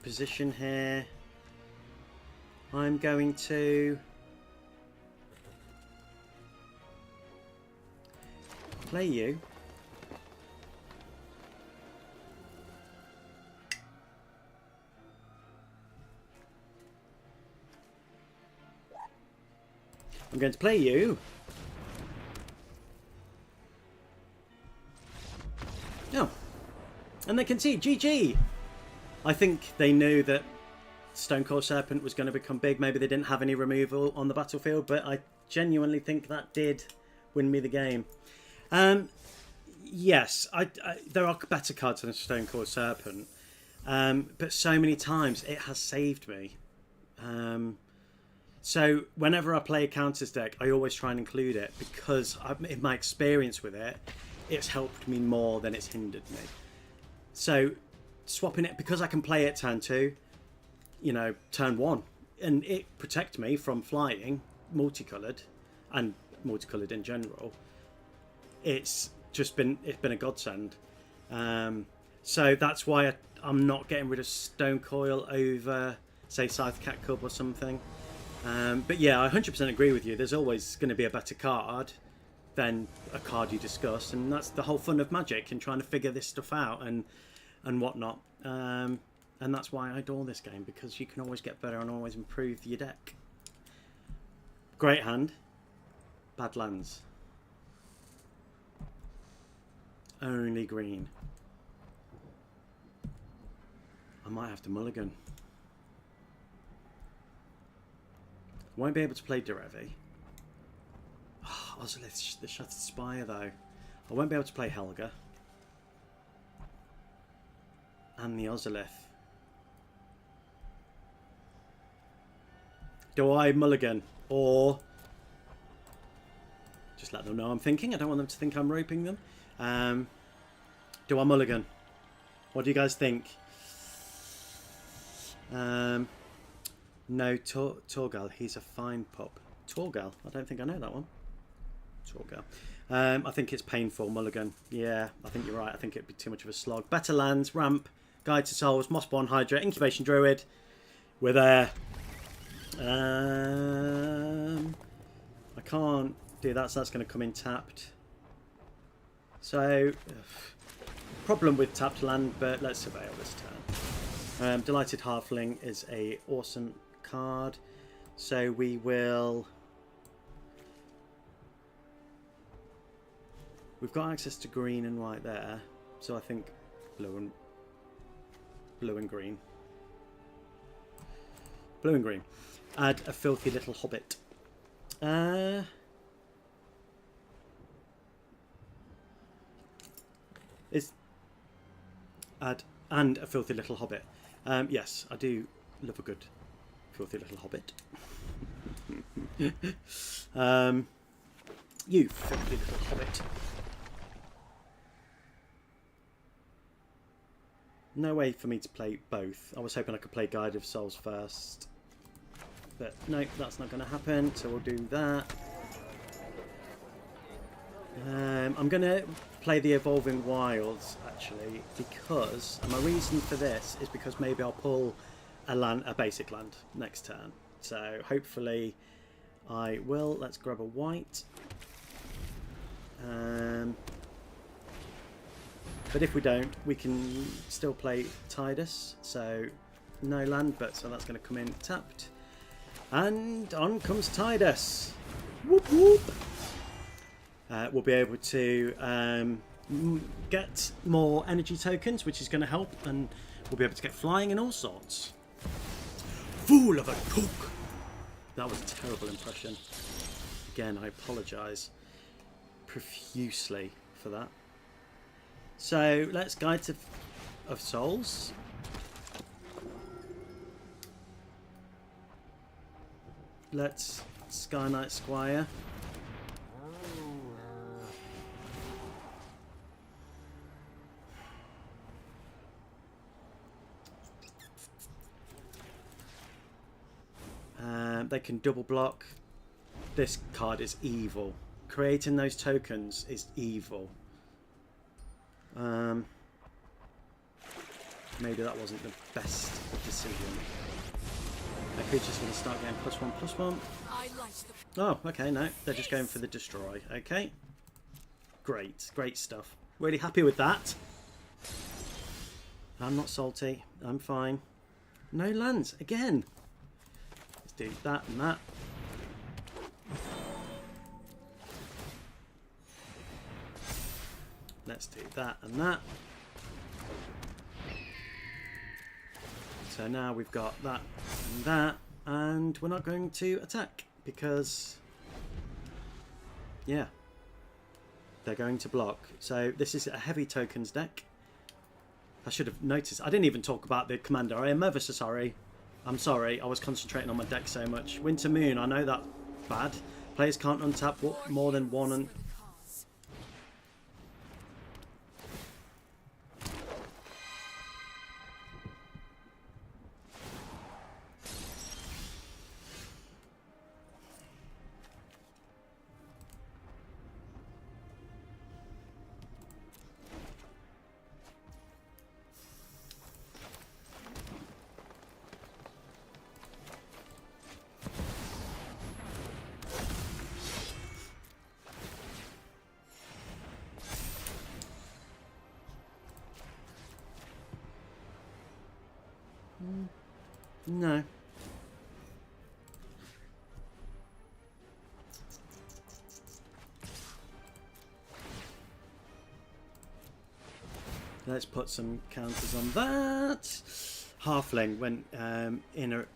position here. I'm going to play you. I'm going to play you. Oh. And they concede. GG. I think they knew that Stonecoil Serpent was going to become big. Maybe they didn't have any removal on the battlefield, but I genuinely think that did win me the game. Yes, there are better cards than Stonecoil Serpent, but so many times it has saved me. So whenever I play a counters deck, I always try and include it because in my experience with it, it's helped me more than it's hindered me. So swapping it, because I can play it turn 2, you know, turn 1, and it protects me from flying multicoloured and multicoloured in general. It's been a godsend. So that's why I'm not getting rid of Stonecoil over, say, Scythecat Cub or something. But yeah, I 100% agree with you. There's always going to be a better card than a card you discuss, and that's the whole fun of Magic and trying to figure this stuff out and whatnot. And that's why I adore this game, because you can always get better and always improve your deck. Great hand. Bad lands. Only green. I might have to mulligan. Won't be able to play Derevi. Oh, Ozolith, the Shattered Spire though. I won't be able to play Helga. And the Ozolith. Do I mulligan? Or just let them know I'm thinking. I don't want them to think I'm roping them. Do I mulligan? What do you guys think? No, Torgal. He's a fine pup. Torgal. I don't think I know that one. Torgal. I think it's painful. Mulligan. Yeah, I think you're right. I think it'd be too much of a slog. Better lands. Ramp. Guide to Souls. Mossborn Hydra. Incubation Druid. We're there. I can't do that, so that's going to come in tapped. So, problem with tapped land, but let's surveil this turn. Delighted Halfling is a awesome card, so we will. We've got access to green and white there, so I think blue and green. Blue and green. Add a filthy little hobbit. Add and a filthy little hobbit. Yes, I do love a good filthy little hobbit. You filthy little hobbit. No way for me to play both. I was hoping I could play Guide of Souls first. But no, that's not going to happen, so we'll do that. I'm going to play the Evolving Wilds, actually, because... And my reason for this is because maybe I'll pull a basic land next turn. So hopefully I will. Let's grab a white. But if we don't, we can still play Tidus. So no land, but so that's going to come in tapped. And on comes Tidus. Whoop whoop. We'll be able to get more energy tokens, which is going to help, and we'll be able to get flying and all sorts. Fool of a cook! That was a terrible impression. Again, I apologise profusely for that. So let's Guide of Souls. Let's Skyknight Squire. They can double block. This card is evil. Creating those tokens is evil. Maybe that wasn't the best decision. My creature's going to start getting +1/+1. Oh, okay, no. They're just going for the destroy. Okay. Great. Great stuff. Really happy with that. I'm not salty. I'm fine. No lands. Again. Let's do that and that. Let's do that and that. So now we've got that and that, and we're not going to attack because, yeah, They're going to block. So this is a heavy tokens deck. I should have noticed. I didn't even talk about the commander. I am ever so sorry. I'm sorry. I was concentrating on my deck so much. Winter Moon. I know that's bad. Players can't untap more than one. And no. Let's put some counters on that. Halfling when inherited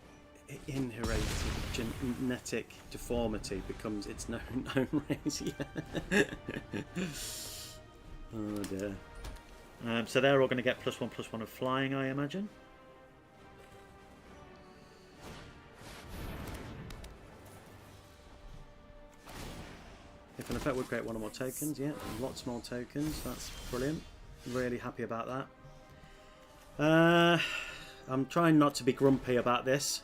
genetic deformity becomes its known race. Yeah. Oh dear. So they're all going to get +1/+1 of flying, I imagine. If an effect would create one or more tokens, yeah, lots more tokens. That's brilliant. Really happy about that. I'm trying not to be grumpy about this.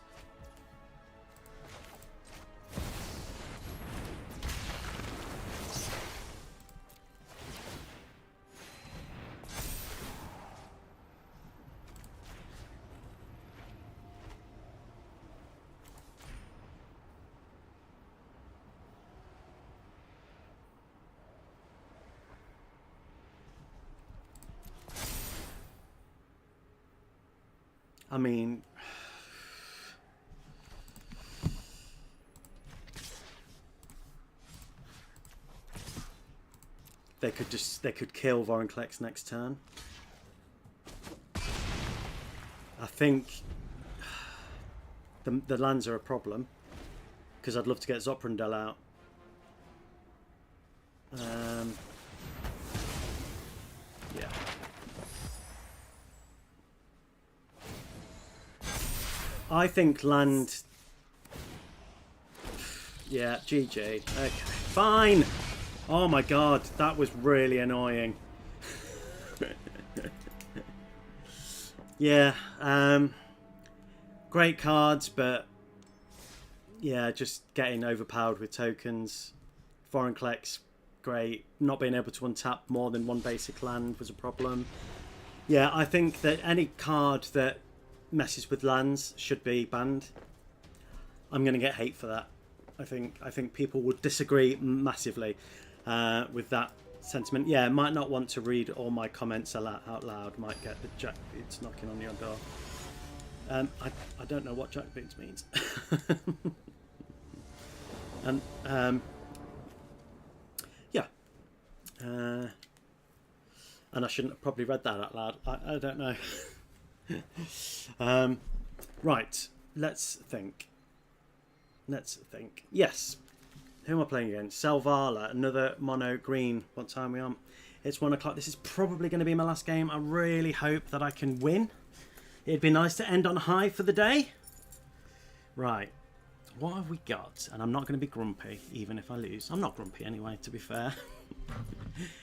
I mean, they could kill Vorinclex next turn. I think the lands are a problem because I'd love to get Zoprandel out. Yeah. I think land... Yeah, GG. Okay, fine. Oh my god, that was really annoying. Yeah, great cards, but yeah, just getting overpowered with tokens. Vorinclex, great. Not being able to untap more than one basic land was a problem. Yeah, I think that any card that messes with lands should be banned. I'm going to get hate for that. I think people would disagree massively with that sentiment. Yeah, might not want to read all my comments out loud. Might get the jackboots knocking on your door. I don't know what jackboots means. And yeah, and I shouldn't have probably read that out loud. I don't know. Right, let's think. Yes, who am I playing against? Selvala, another mono green. What time are we on? It's 1 o'clock. This is probably going to be my last game. I really hope that I can win. It'd be nice to end on high for the day. Right, what have we got? And I'm not going to be grumpy even if I lose. I'm not grumpy anyway, to be fair.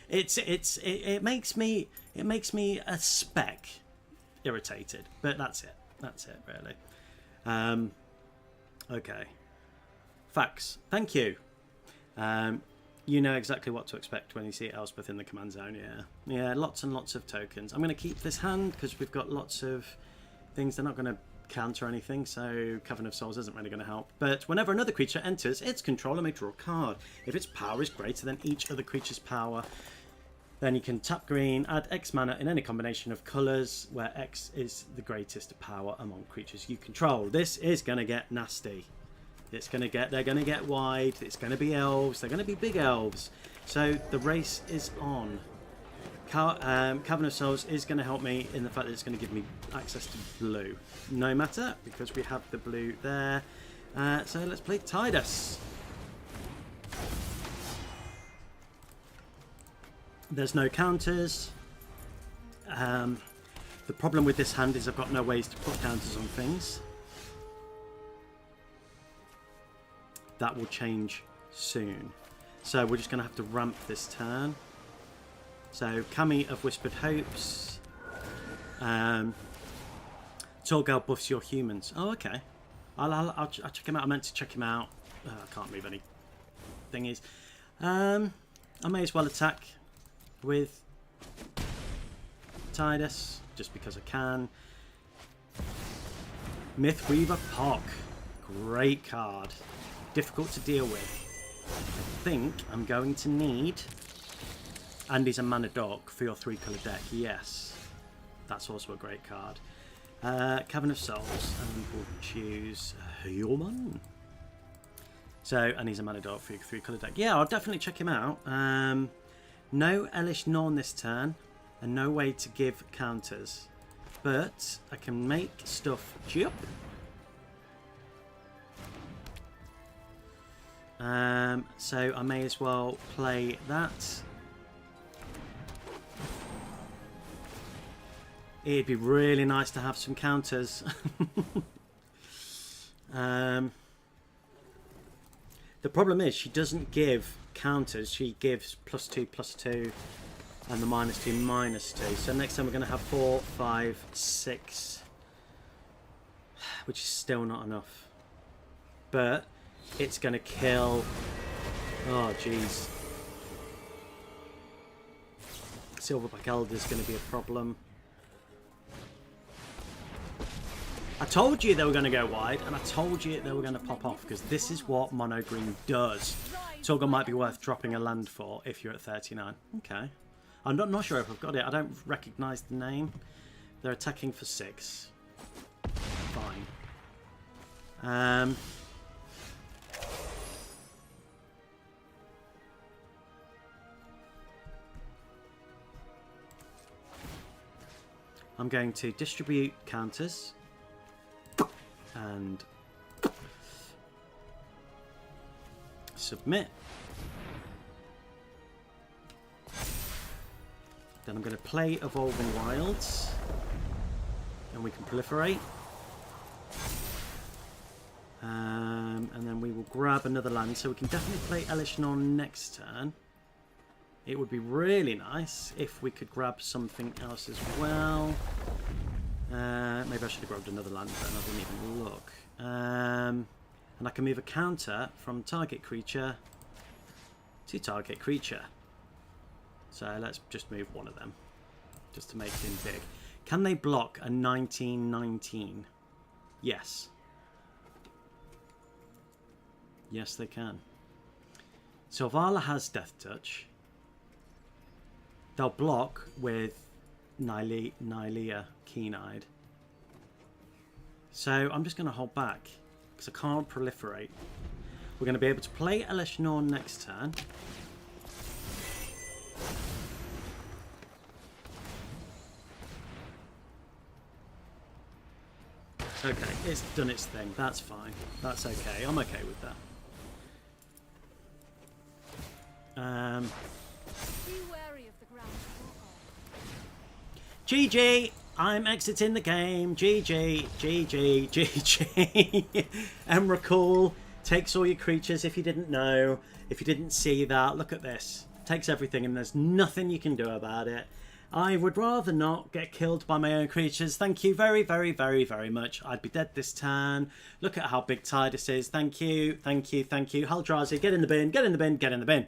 It makes me a speck irritated, but that's it really. Okay, facts. Thank you. You know exactly what to expect when you see Elspeth in the command zone. Yeah, lots and lots of tokens. I'm going to keep this hand because we've got lots of things. They're not going to counter anything, so Coven of Souls isn't really going to help. But whenever another creature enters its controller may draw a card. If its power is greater than each other creature's power, then you can tap green, add X mana in any combination of colours where X is the greatest power among creatures you control. This is going to get nasty. They're going to get wide. It's going to be elves. They're going to be big elves. So the race is on. Cavern of Souls is going to help me in the fact that it's going to give me access to blue. No matter, because we have the blue there. So let's play Tidus. There's no counters. The problem with this hand is I've got no ways to put counters on things. That will change soon. So we're just going to have to ramp this turn. So Kami of Whispered Hopes. Tall Girl buffs your humans. Oh, okay. I'll check him out. I meant to check him out. I can't move any thingies. I may as well attack with Tidus, just because I can. Mythweaver Pock. Great card. Difficult to deal with. I think I'm going to need... And he's a mana dork for your 3-colour deck. Yes. That's also a great card. Cavern of Souls. And we'll choose Human. So, and he's a mana dork for your 3-colour deck. Yeah, I'll definitely check him out. No Elesh Norn this turn. And no way to give counters. But I can make stuff jump. So I may as well play that. It'd be really nice to have some counters. The problem is she doesn't give counters. She gives +2/+2 and the -2/-2. So next time we're going to have 4, 5, 6, which is still not enough. But it's going to kill... Oh, jeez. Silverback Elder is going to be a problem. I told you they were going to go wide, and I told you they were going to pop off, because this is what mono green does. Torgal might be worth dropping a land for if you're at 39. Okay. I'm not sure if I've got it. I don't recognise the name. They're attacking for 6. Fine. I'm going to distribute counters and submit. Then I'm going to play Evolving Wilds and we can proliferate. And then we will grab another land, so we can definitely play Elesh Norn next turn. It would be really nice if we could grab something else as well. Maybe I should have grabbed another land then, I didn't even look. And I can move a counter from target creature to target creature. So let's just move one of them, just to make him big. Can they block a 19/19? Yes. Yes, they can. So Vala has Death Touch. They'll block with Nylea Keen-Eyed. So I'm just going to hold back because I can't proliferate. We're going to be able to play Elesh Norn next turn. Okay, it's done its thing. That's fine. That's okay. I'm okay with that. Be wary of the ground. GG! I'm exiting the game. GG, GG, GG. Emrakul takes all your creatures if you didn't know. If you didn't see that, look at this. Takes everything and there's nothing you can do about it. I would rather not get killed by my own creatures. Thank you very, very, very, very much. I'd be dead this turn. Look at how big Tidus is. Thank you, thank you, thank you. Haldrazi, get in the bin, get in the bin, get in the bin.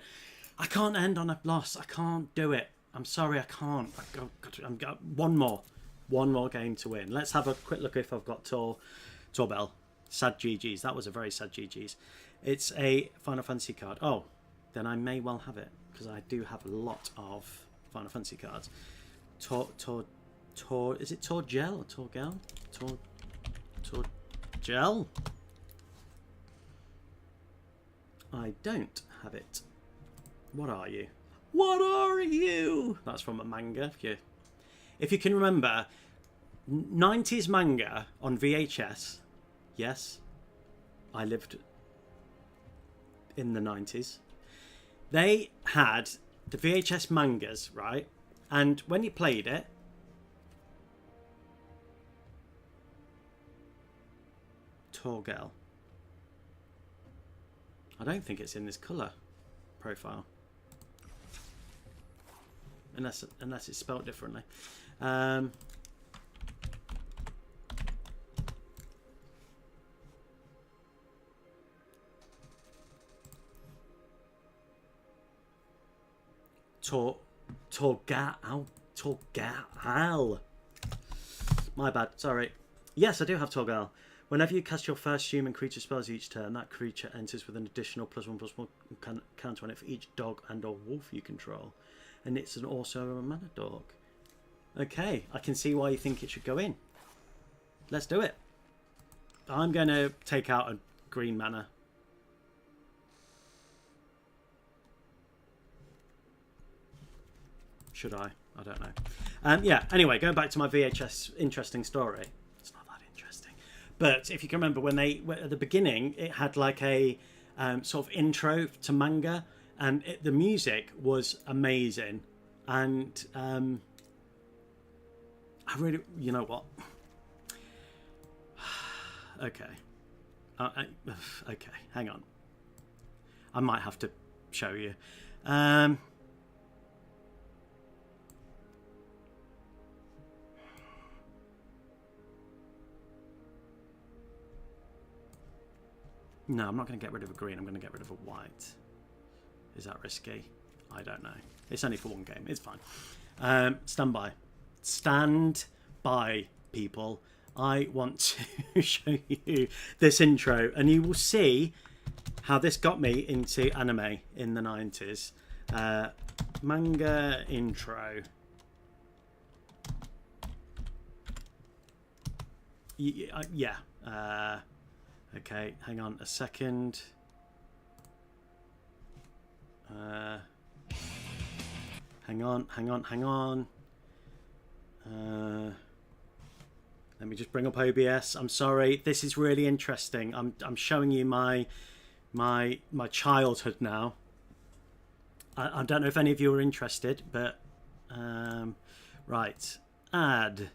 I can't end on a loss. I can't do it. I'm sorry, I can't. I've got one more game to win. Let's have a quick look if I've got Torbell. Sad GG's. That was a very sad GG's. It's a Final Fantasy card. Oh, then I may well have it because I do have a lot of Final Fantasy cards. Is it Torgel or Torgel? Torgel? I don't have it. What are you? What are you? That's from a manga. If you can remember, 90s manga on VHS. Yes, I lived in the 90s. They had the VHS mangas, right? And when you played it, Torgal. I don't think it's in this colour profile. Unless it's spelt differently. Torgal. My bad, sorry. Yes, I do have Torgal. Whenever you cast your first human creature spells each turn, that creature enters with an additional +1/+1 counter on it for each dog and or wolf you control. And it's also a mana dog. Okay, I can see why you think it should go in. Let's do it. I'm going to take out a green mana. Should I? I don't know. Yeah, anyway, going back to my VHS interesting story. It's not that interesting. But if you can remember, when they at the beginning, it had like a sort of intro to manga. And the music was amazing. And I really, you know what? Okay. Okay, hang on. I might have to show you. No, I'm not going to get rid of a green. I'm going to get rid of a white. Is that risky? I don't know. It's only for one game. It's fine. Stand by. Stand by, people. I want to show you this intro, and you will see how this got me into anime in the 90s. Manga intro. Yeah. Okay, hang on a second. Hang on. Let me just bring up OBS. I'm sorry. This is really interesting. I'm showing you my childhood now. I don't know if any of you are interested, but right. Add.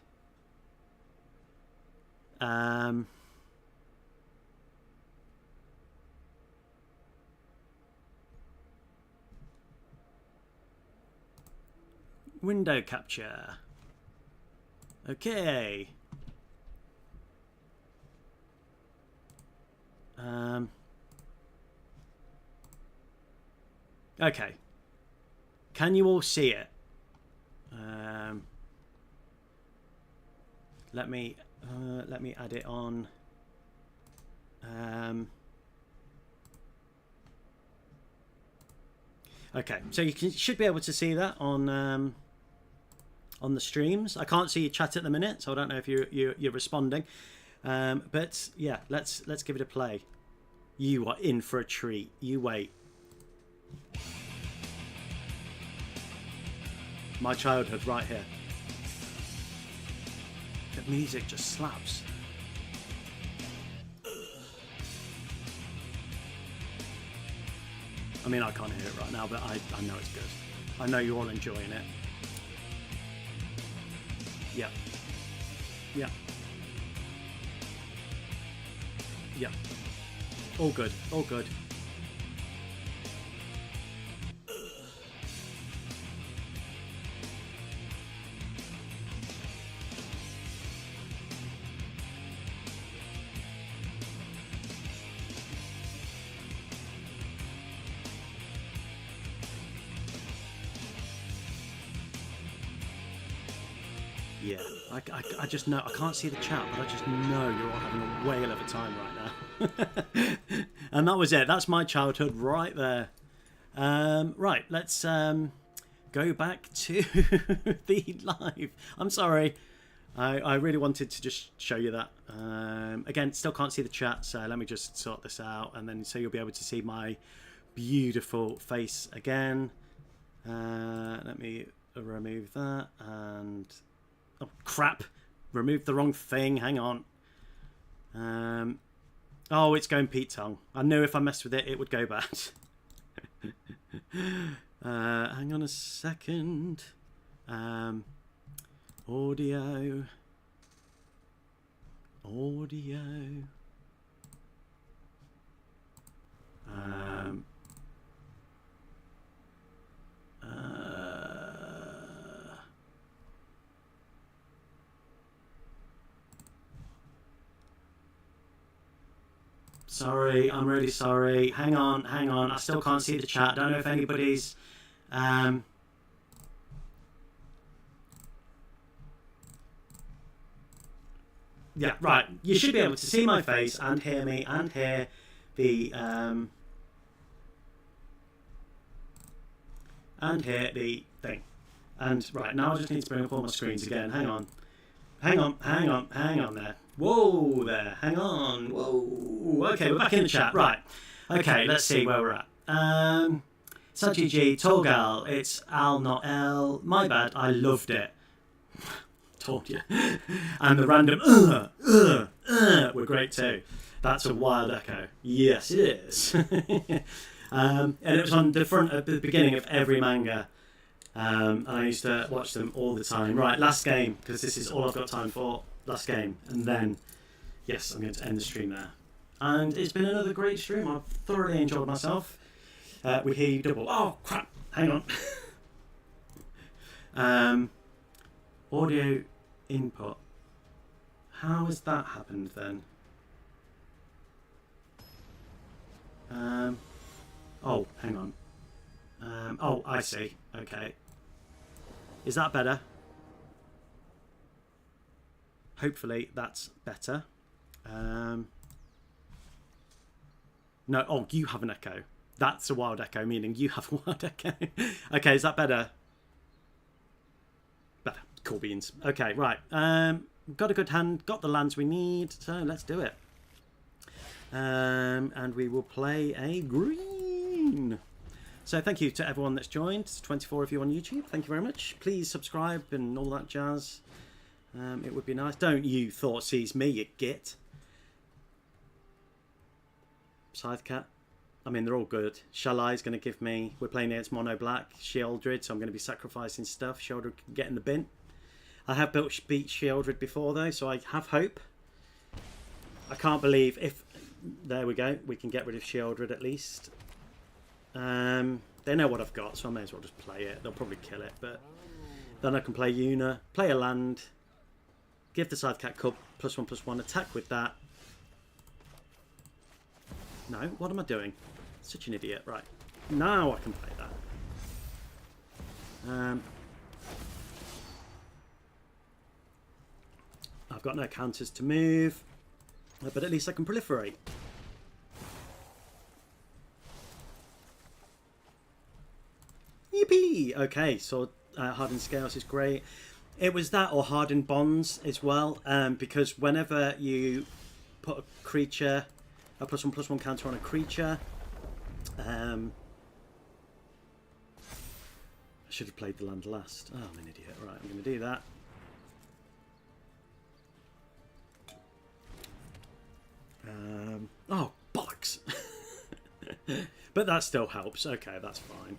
Window capture. Okay. Okay. Can you all see it? Let me add it on. Okay, so you should be able to see that on the streams. I can't see your chat at the minute, so I don't know if you're responding. But yeah, let's give it a play. You are in for a treat. You wait. My childhood right here. The music just slaps. I mean, I can't hear it right now, but I know it's good. I know you're all enjoying it. Yeah. Yeah. Yeah. All good. All good. Yeah, I just know, I can't see the chat, but I just know you're all having a whale of a time right now. And that was it. That's my childhood right there. Right, let's go back to the live. I'm sorry. I really wanted to just show you that. Again, still can't see the chat, so let me just sort this out, and then so you'll be able to see my beautiful face again. Let me remove that, and... oh, crap. Removed the wrong thing. Hang on. Oh, it's going Pete Tongue. I knew if I messed with it, it would go bad. Hang on a second. Audio. Sorry, I'm really sorry. Hang on. I still can't see the chat. Don't know if anybody's... Yeah, right. You should be able to see my face and hear me and hear the... and hear the thing. And, right, now I just need to bring up all my screens again. Hang on there. Whoa there, hang on. Whoa. Okay, we're back in the chat. Right. Okay, let's see where we're at. Saji G, Tall Gal, it's Al, not L. My bad, I loved it. Told you. And the random were great too. That's a wild echo. Yes, it is. And it was on the front at the beginning of every manga. And I used to watch them all the time. Right, last game, because this is all I've got time for. Last game. And then, yes, I'm going to end the stream there. And it's been another great stream. I've thoroughly enjoyed myself. We hear you double. Oh, crap. Hang on. Audio input. How has that happened then? Oh, hang on. Oh, I see. Okay. Is that better? Hopefully that's better. No, oh, you have an echo. That's a wild echo, meaning you have a wild echo. Okay, is that better? Better. Cool beans. Okay, right. Got a good hand, got the lands we need, so let's do it. And we will play a green. So thank you to everyone that's joined. It's 24 of you on YouTube. Thank you very much. Please subscribe and all that jazz. It would be nice. Don't you Thoughtseize me, you git. Scythecat. I mean, they're all good. Shalai's going to give me... We're playing against Mono Black. Sheoldred, so I'm going to be sacrificing stuff. Sheoldred can get in the bin. I have beat Sheoldred before, though, so I have hope. I can't believe if... There we go. We can get rid of Sheoldred at least. They know what I've got, so I may as well just play it. They'll probably kill it, but... Then I can play Yuna, play a land... Give the Scythecat Cub +1/+1, attack with that. No, what am I doing? Such an idiot. Right. Now I can play that. I've got no counters to move, but at least I can proliferate. Yippee! Okay, so Hardened Scales is great. It was that or Hardened Bonds as well, because whenever you put a creature, a +1/+1 counter on a creature, I should have played the land last. Oh, I'm an idiot. Right, I'm going to do that. Oh, bollocks! But that still helps. Okay, that's fine.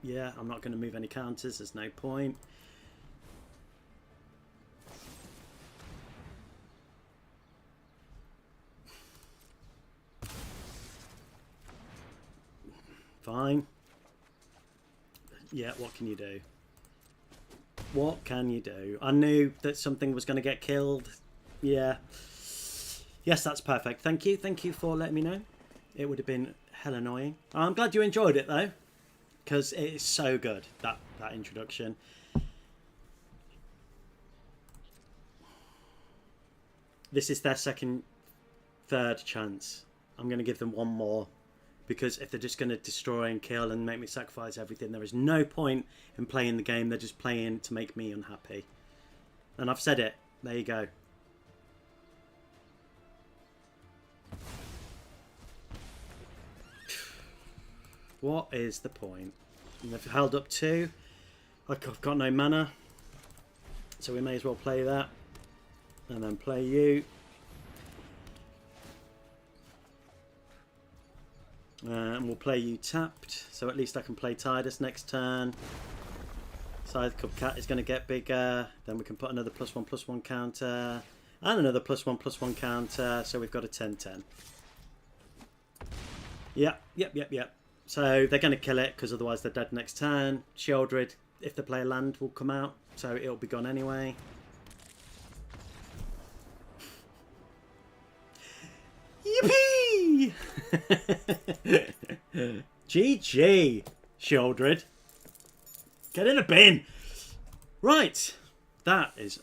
Yeah, I'm not going to move any counters. There's no point. Fine. Yeah, what can you do? What can you do? I knew that something was going to get killed. Yeah. Yes, that's perfect. Thank you. Thank you for letting me know. It would have been hell annoying. I'm glad you enjoyed it, though. Because it is so good, that introduction. This is their third chance. I'm going to give them one more. Because if they're just going to destroy and kill and make me sacrifice everything, there is no point in playing the game. They're just playing to make me unhappy. And I've said it. There you go. What is the point? And they've held up 2. I've got no mana. So we may as well play that. And then play you. And we'll play you tapped, so at least I can play Tidus next turn. Scythe Cub Cat is going to get bigger. Then we can put another +1/+1 counter. And another +1/+1 counter. So we've got a 10/10. Yep. So they're going to kill it, because otherwise they're dead next turn. Sheoldred, if they play a land, will come out. So it'll be gone anyway. Yippee! GG, Sheoldred. Get in a bin. Right. That is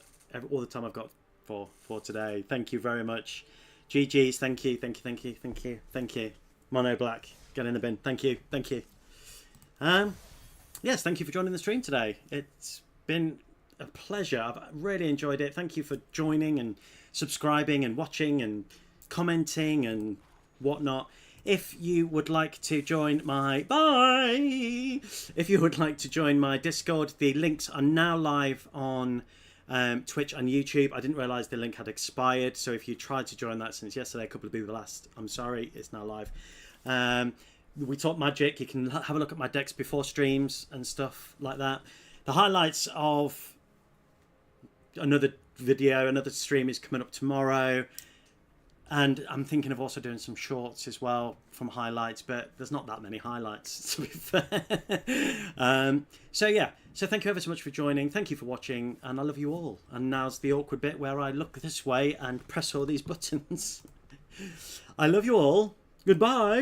all the time I've got for today. Thank you very much. GG's. Thank you. Mono Black. Get in the bin. Thank you. Yes, thank you for joining the stream today. It's been a pleasure. I've really enjoyed it. Thank you for joining and subscribing and watching and commenting and whatnot. If you would like to join my Discord, the links are now live on Twitch and YouTube. I didn't realise the link had expired, so if you tried to join that since yesterday, a couple of people asked, I'm sorry, it's now live. We talk Magic. You can have a look at my decks before streams and stuff like that. The highlights of another stream is coming up tomorrow. And I'm thinking of also doing some shorts as well from highlights, but there's not that many highlights, to be fair. So thank you ever so much for joining. Thank you for watching, and I love you all. And now's the awkward bit where I look this way and press all these buttons. I love you all. Goodbye.